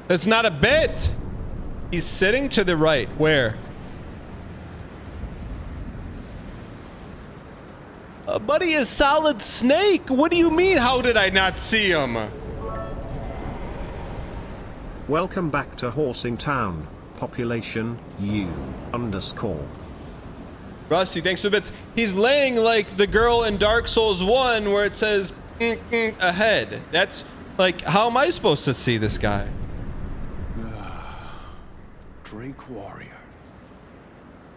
That's not a bit. He's sitting to the right. Where? Buddy is Solid Snake. What do you mean? How did I not see him? Welcome back to Horsing Town. Population U_. Rusty, thanks for the bits. He's laying like the girl in Dark Souls 1 where it says ahead. That's like, how am I supposed to see this guy? Drake warrior,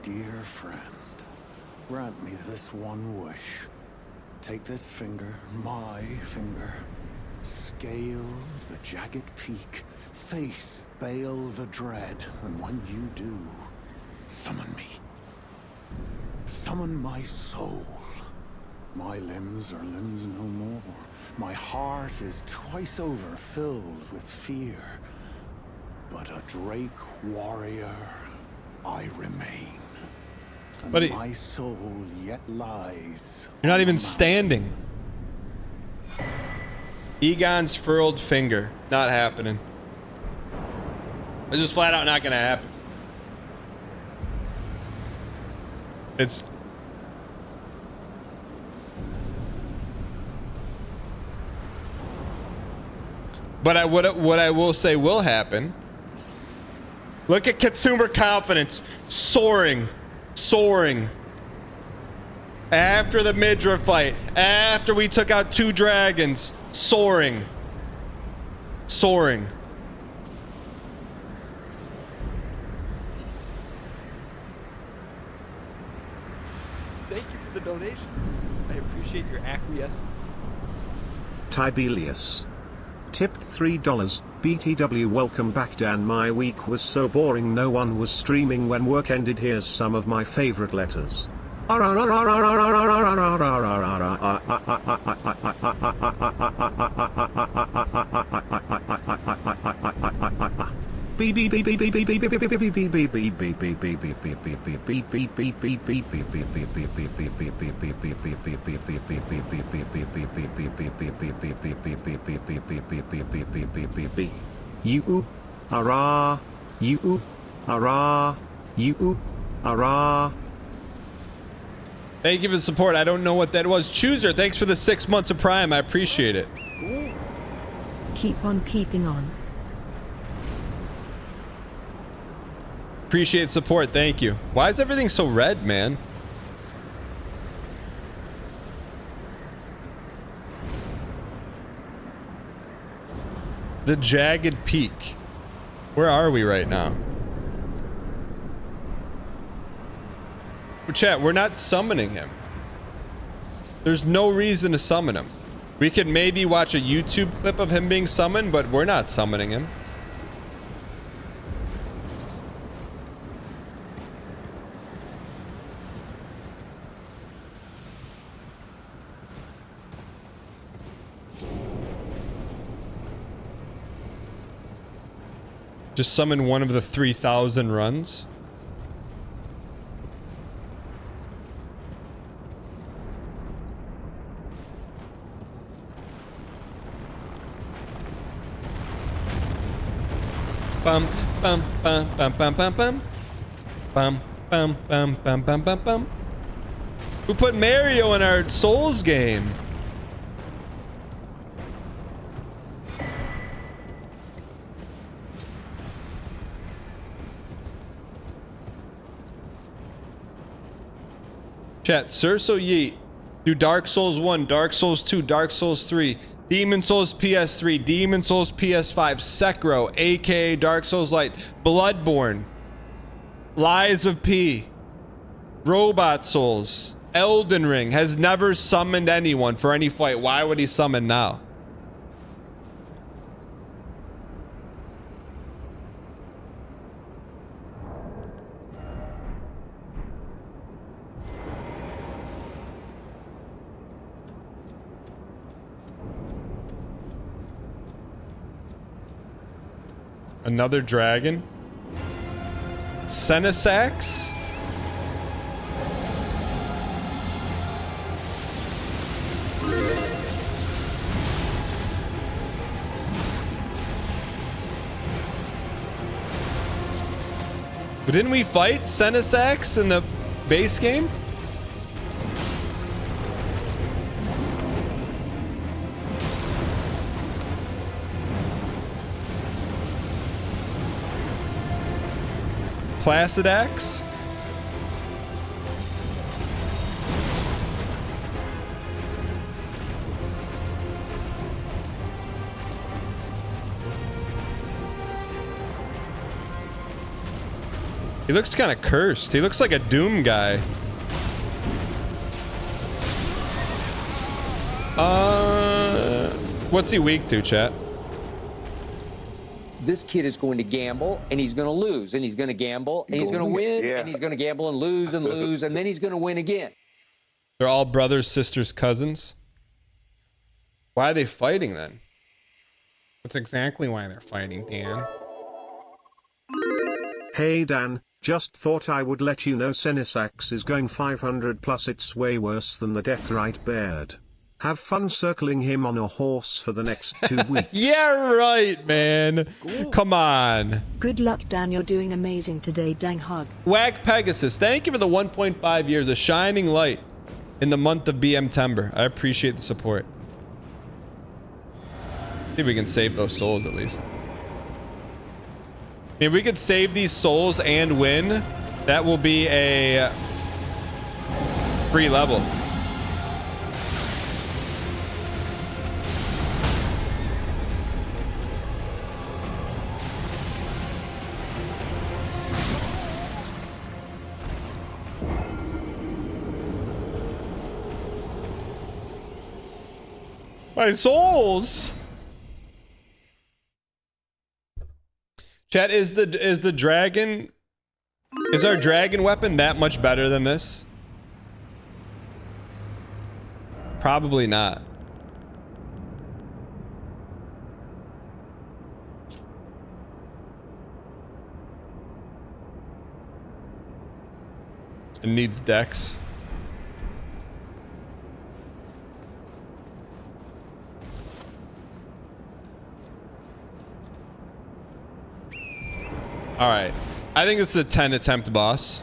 dear friend, grant me this one wish. Take this finger, my finger, scale the jagged peak, face Baal the Dread, and when you do, summon me. Summon my soul. My limbs are limbs no more. My heart is twice over filled with fear. But a Drake warrior, I remain. And but my soul yet lies. You're not even standing. Egon's furled finger. Not happening. It's just flat out not gonna happen. It's... But what I will say will happen. Look at consumer confidence soaring, soaring. After the Midra fight, after we took out 2 dragons, soaring, soaring. Thank you for the donation. I appreciate your acquiescence. Tibelius. Tipped $3. BTW, welcome back Dan. My week was so boring, no one was streaming when work ended. Here's some of my favorite letters. You ara, you ara, you ara. Thank you for the support. I don't know what that was. Chooser, thanks for the 6 months of Prime. I appreciate it. Keep on keeping on. Appreciate support. Thank you. Why is everything so red, man? The Jagged Peak. Where are we right now? Chat, we're not summoning him. There's no reason to summon him. We could maybe watch a YouTube clip of him being summoned, but we're not summoning him. Just summon one of the 3,000 runs. Bum bum bum bum bum bum bum bum bum bum bum bum bum bum. Who put Mario in our Souls game? Chat, Surso Yeet. Do Dark Souls 1, Dark Souls 2, Dark Souls 3, Demon Souls PS3, Demon Souls PS5, Sekiro, aka Dark Souls Lite, Bloodborne, Lies of P, Robot Souls, Elden Ring, has never summoned anyone for any fight. Why would he summon now? Another dragon? Senesax? But didn't we fight Senesax in the base game? Placidax? He looks kind of cursed. He looks like a Doom guy. What's he weak to, chat? This kid is going to gamble and he's going to lose and he's going to gamble and he's going to win and he's going to gamble and lose and then he's going to win again. They're all brothers, sisters, cousins. Why are they fighting then? That's exactly why they're fighting, Dan. Hey Dan, just thought I would let you know Senesax is going 500 plus. It's way worse than the Deathrite Baird. Have fun circling him on a horse for the next 2 weeks. Yeah, right, man. Come on. Good luck, Dan. You're doing amazing today. Dang hug. Whack Pegasus, thank you for the 1.5 years. A shining light in the month of BM Timber. I appreciate the support. See if we can save those souls at least. If we could save these souls and win, that will be a free level. My souls. Chat, is the dragon, is our dragon weapon that much better than this? Probably not. It needs dex. All right. I think it's a 10 attempt boss.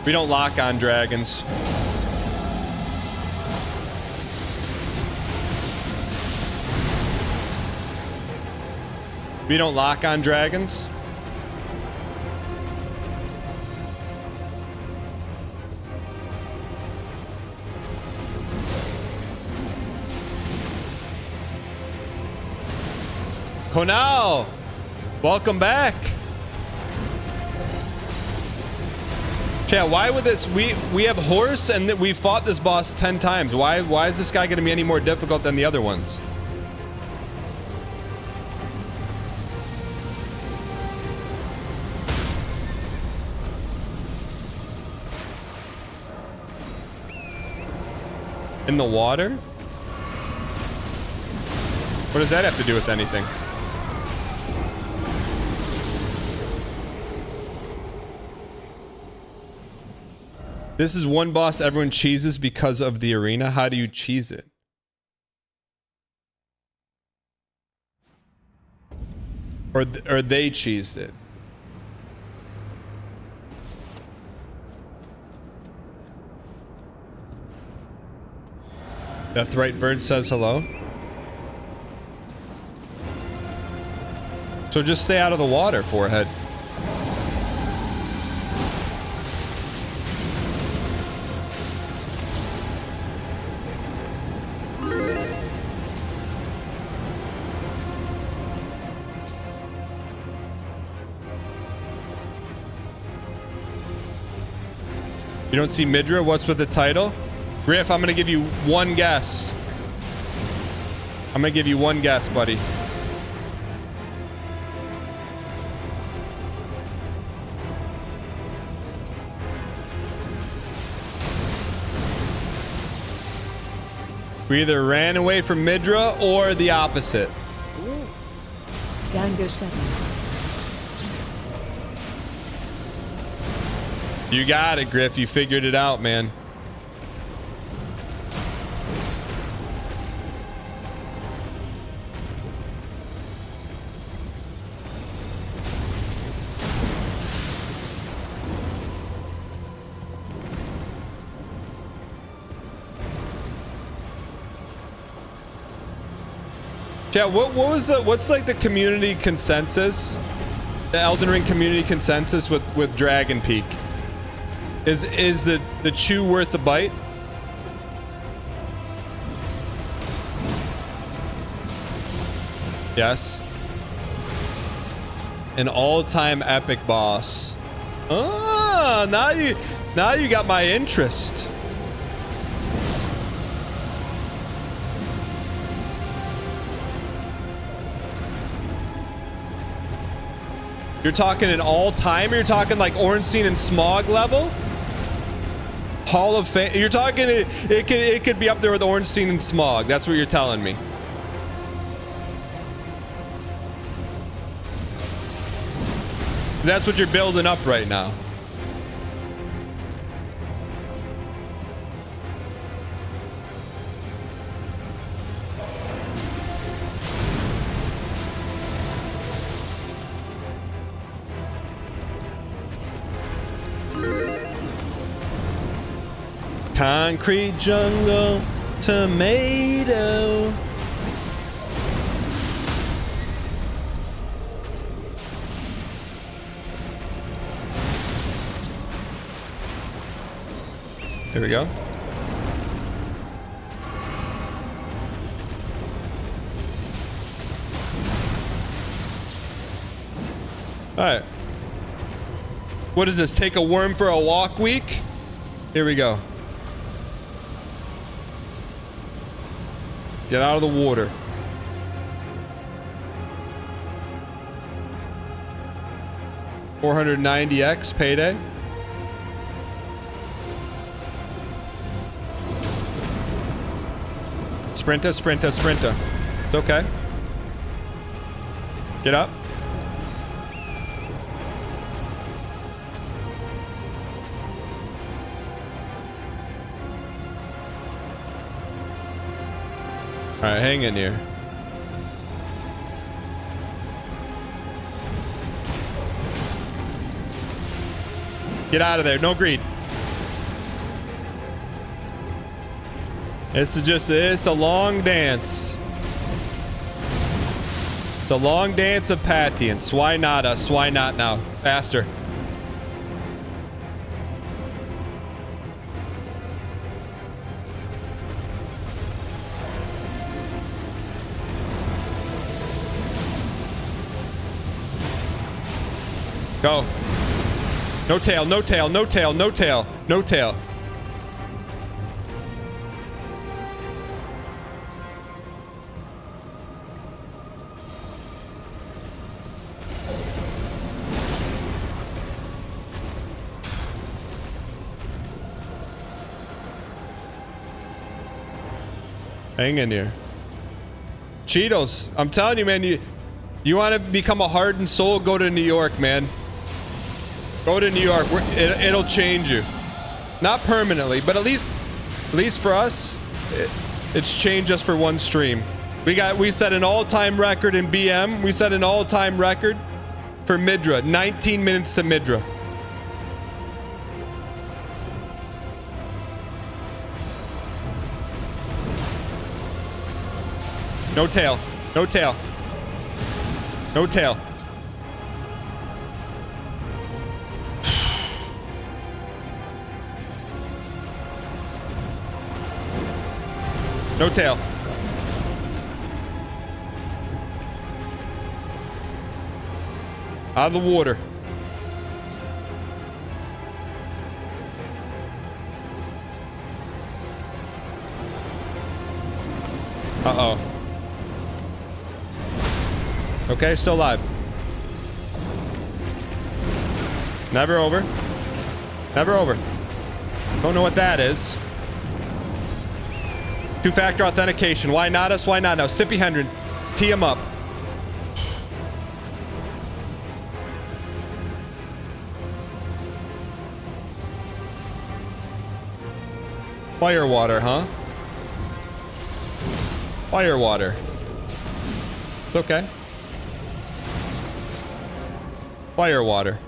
We don't lock on dragons. We don't lock on dragons. Konal, welcome back. Chat, why would this? We have horse and we fought this boss 10 times. Why is this guy going to be any more difficult than the other ones? In the water? What does that have to do with anything? This is one boss everyone cheeses because of the arena. How do you cheese it? Or they cheesed it? Deathright Bird says hello. So just stay out of the water, Forehead. You don't see Midra? What's with the title? Griff, I'm going to give you one guess. I'm going to give you one guess, buddy. We either ran away from Midra or the opposite. Dango 7. You got it, Griff. You figured it out, man. Yeah, what's like the community consensus? The Elden Ring community consensus with Dragon Peak? Is the chew worth the bite? Yes. An all-time epic boss. Ah, now you got my interest. You're talking an all-time? You're talking like Ornstein and Smog level? Hall of Fame? You're talking it could be up there with Ornstein and Smog. That's what you're telling me. That's what you're building up right now. Concrete jungle tomato. Here we go. All right. What is this? Take a worm for a walk week? Here we go. Get out of the water. $490x payday. Sprinter, sprinter, sprinter. It's okay. Get up. right, hang in here. Get out of there. No greed. It's a long dance. It's a long dance of patience. Why not us? Why not now? Faster. Go. No tail, no tail, no tail, no tail, no tail. Hang in here. Cheetos, I'm telling you, man, you want to become a hardened soul, go to New York, man. Go to New York. It'll change you. Not permanently, but at least for us, it's changed us for one stream. We set an all-time record in BM. We set an all-time record for Midra. 19 minutes to Midra. No tail. No tail. No tail. No tail. Out of the water. Uh-oh. Okay, still alive. Never over. Never over. Don't know what that is. Two-factor authentication. Why not us? Why not now? Sippy Hendren. Tee him up. Firewater, huh? Firewater. It's okay. Firewater.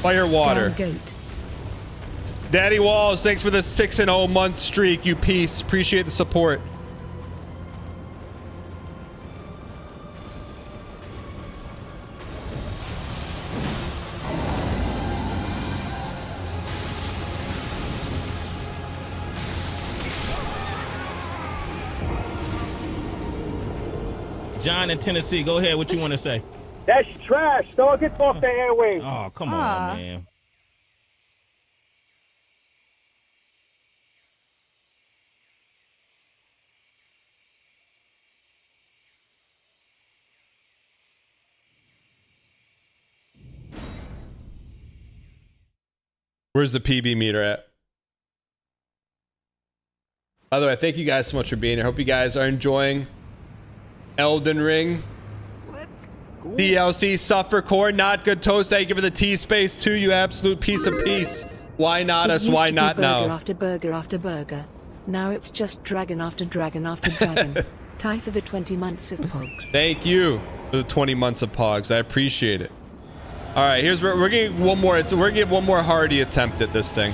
Firewater. Daddy Walls, thanks for the 6-0 month streak, you piece. Appreciate the support. John in Tennessee, go ahead. What you want to say? That's trash, dog. Get off the airwaves. Oh, come on, man. Where's the PB meter at? By the way, thank you guys so much for being here. Hope you guys are enjoying Elden Ring. DLC Suffer Core, not good toast. Thank you for the T space too, you absolute piece of peace. Why not us? Why not now? Burger after burger after burger. Now it's just dragon after dragon after dragon. Tie for the 20 months of Pogs. Thank you for the 20 months of Pogs. I appreciate it. All right, here's where we're getting one more. We're gonna get one more hardy attempt at this thing.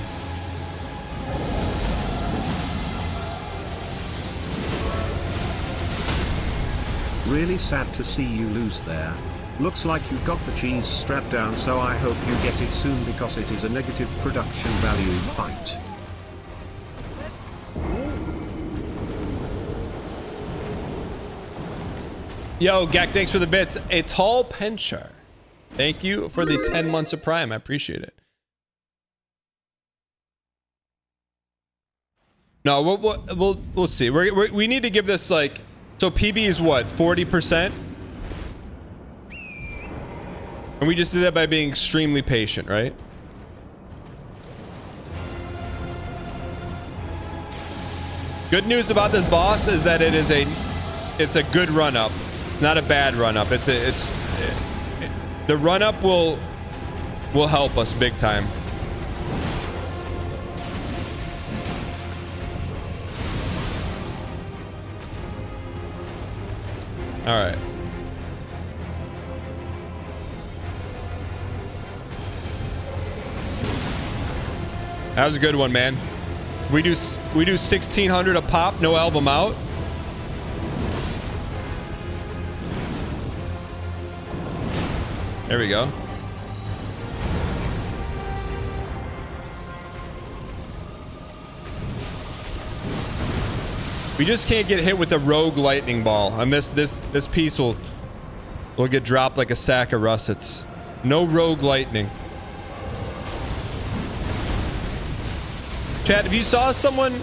Really sad to see you lose there. Looks like you got the cheese strapped down, so I hope you get it soon because it is a negative production value fight. Yo, Gek, thanks for the bits. A tall penchar. Thank you for the 10 months of Prime. I appreciate it. No, we'll see. We need to give this like, so PB is what, 40%? And we just did that by being extremely patient, right? Good news about this boss is that it's a good run up, not a bad run up. The run up will help us big time. All right. That was a good one, man. We do 1,600 a pop, no album out. There we go. We just can't get hit with a rogue lightning ball, and this piece will get dropped like a sack of russets. No rogue lightning. Chat, if you saw someone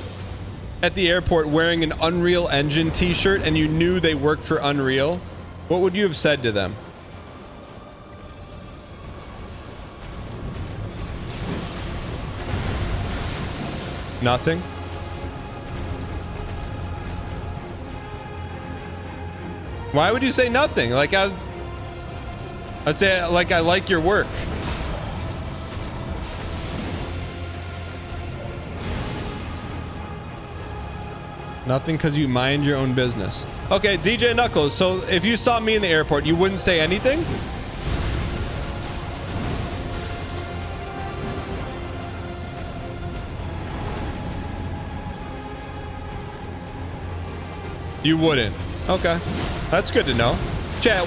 at the airport wearing an Unreal Engine t-shirt and you knew they worked for Unreal, what would you have said to them? Nothing? Why would you say nothing? Like I'd say like I like your work. Nothing because you mind your own business. Okay, DJ Knuckles, so if you saw me in the airport, you wouldn't say anything? You wouldn't. Okay. That's good to know. Chat,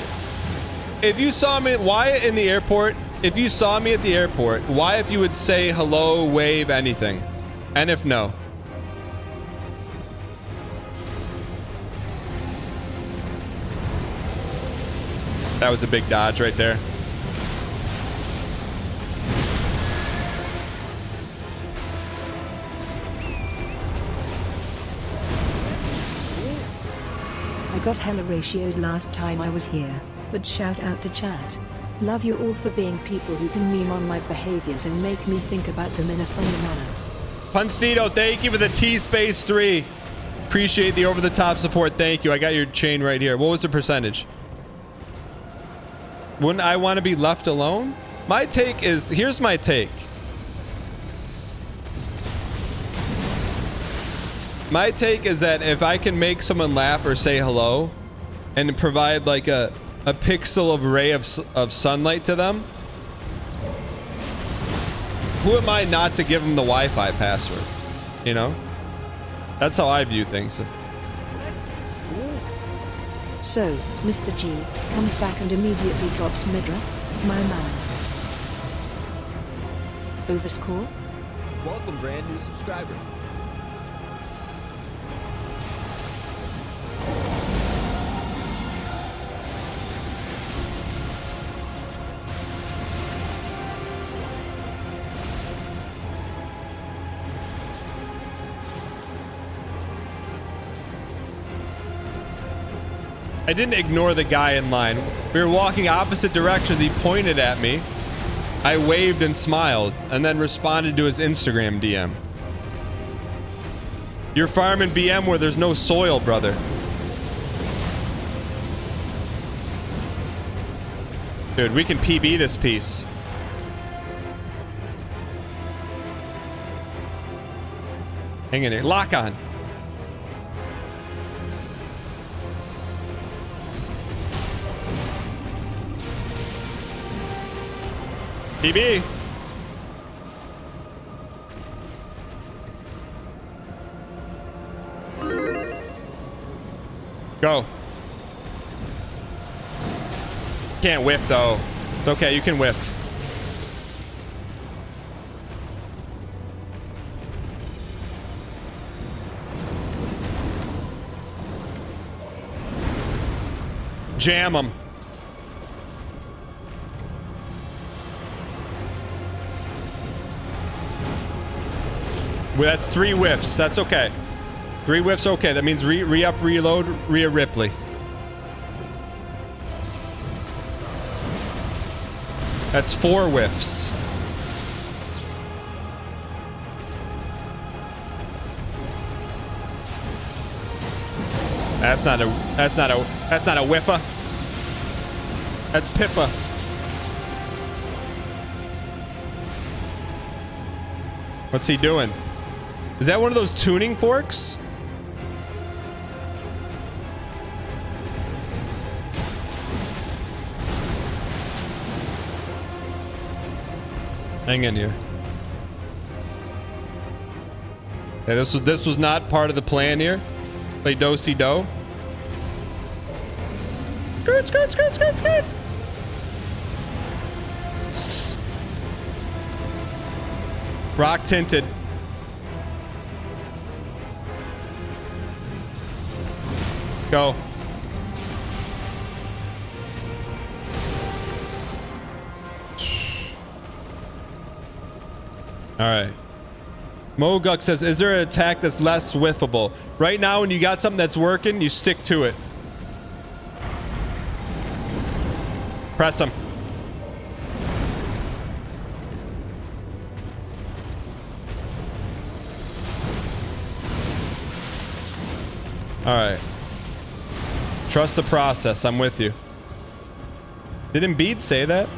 if you saw me, Wyatt in the airport, if you saw me at the airport, why if you would say hello, wave, anything? And if no? That was a big dodge right there. I got hella ratioed last time I was here, but shout out to chat. Love you all for being people who can meme on my behaviors and make me think about them in a funny manner. Punstito, thank you for the T-Space 3. Appreciate the over-the-top support. Thank you. I got your chain right here. What was the percentage? Wouldn't I want to be left alone? My take is, here's my take. My take is that if I can make someone laugh or say hello and provide like a pixel of ray of sunlight to them, who am I not to give them the Wi-Fi password? You know? That's how I view things. So, Mr. G comes back and immediately drops Midra, my man. Overscore? Welcome, brand new subscriber. I didn't ignore the guy in line. We were walking opposite directions. He pointed at me. I waved and smiled and then responded to his Instagram DM. You're farming BM where there's no soil, brother. Dude, we can PB this piece. Hang in here. Lock on. PB. Go. Can't whiff though. It's okay, you can whiff. Jam them. Well, that's 3 whiffs. That's okay. 3 whiffs, okay. That means re-up, reload, Rhea Ripley. That's 4 whiffs. That's not a whiffa. That's Pippa. What's he doing? Is that one of those tuning forks? Hang in here. Yeah, this was not part of the plan here. Play do-si-do. Skirt, skirt, skirt, skirt, skirt. Rock tinted. Go. All right. Moguk says, is there an attack that's less whiffable? Right now, when you got something that's working, you stick to it. Press him. All right. Trust the process. I'm with you. Didn't Bede say that?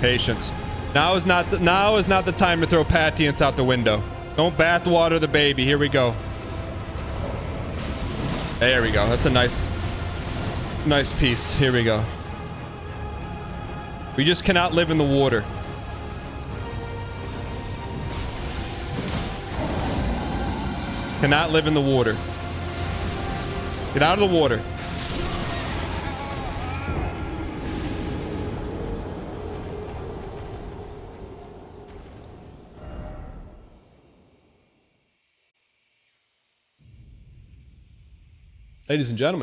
Patience. Now is not the time to throw patience out the window. Don't bathwater the baby. Here we go. There we go. That's a nice piece. Here we go. We just cannot live in the water. Cannot live in the water. Get out of the water. Ladies and gentlemen,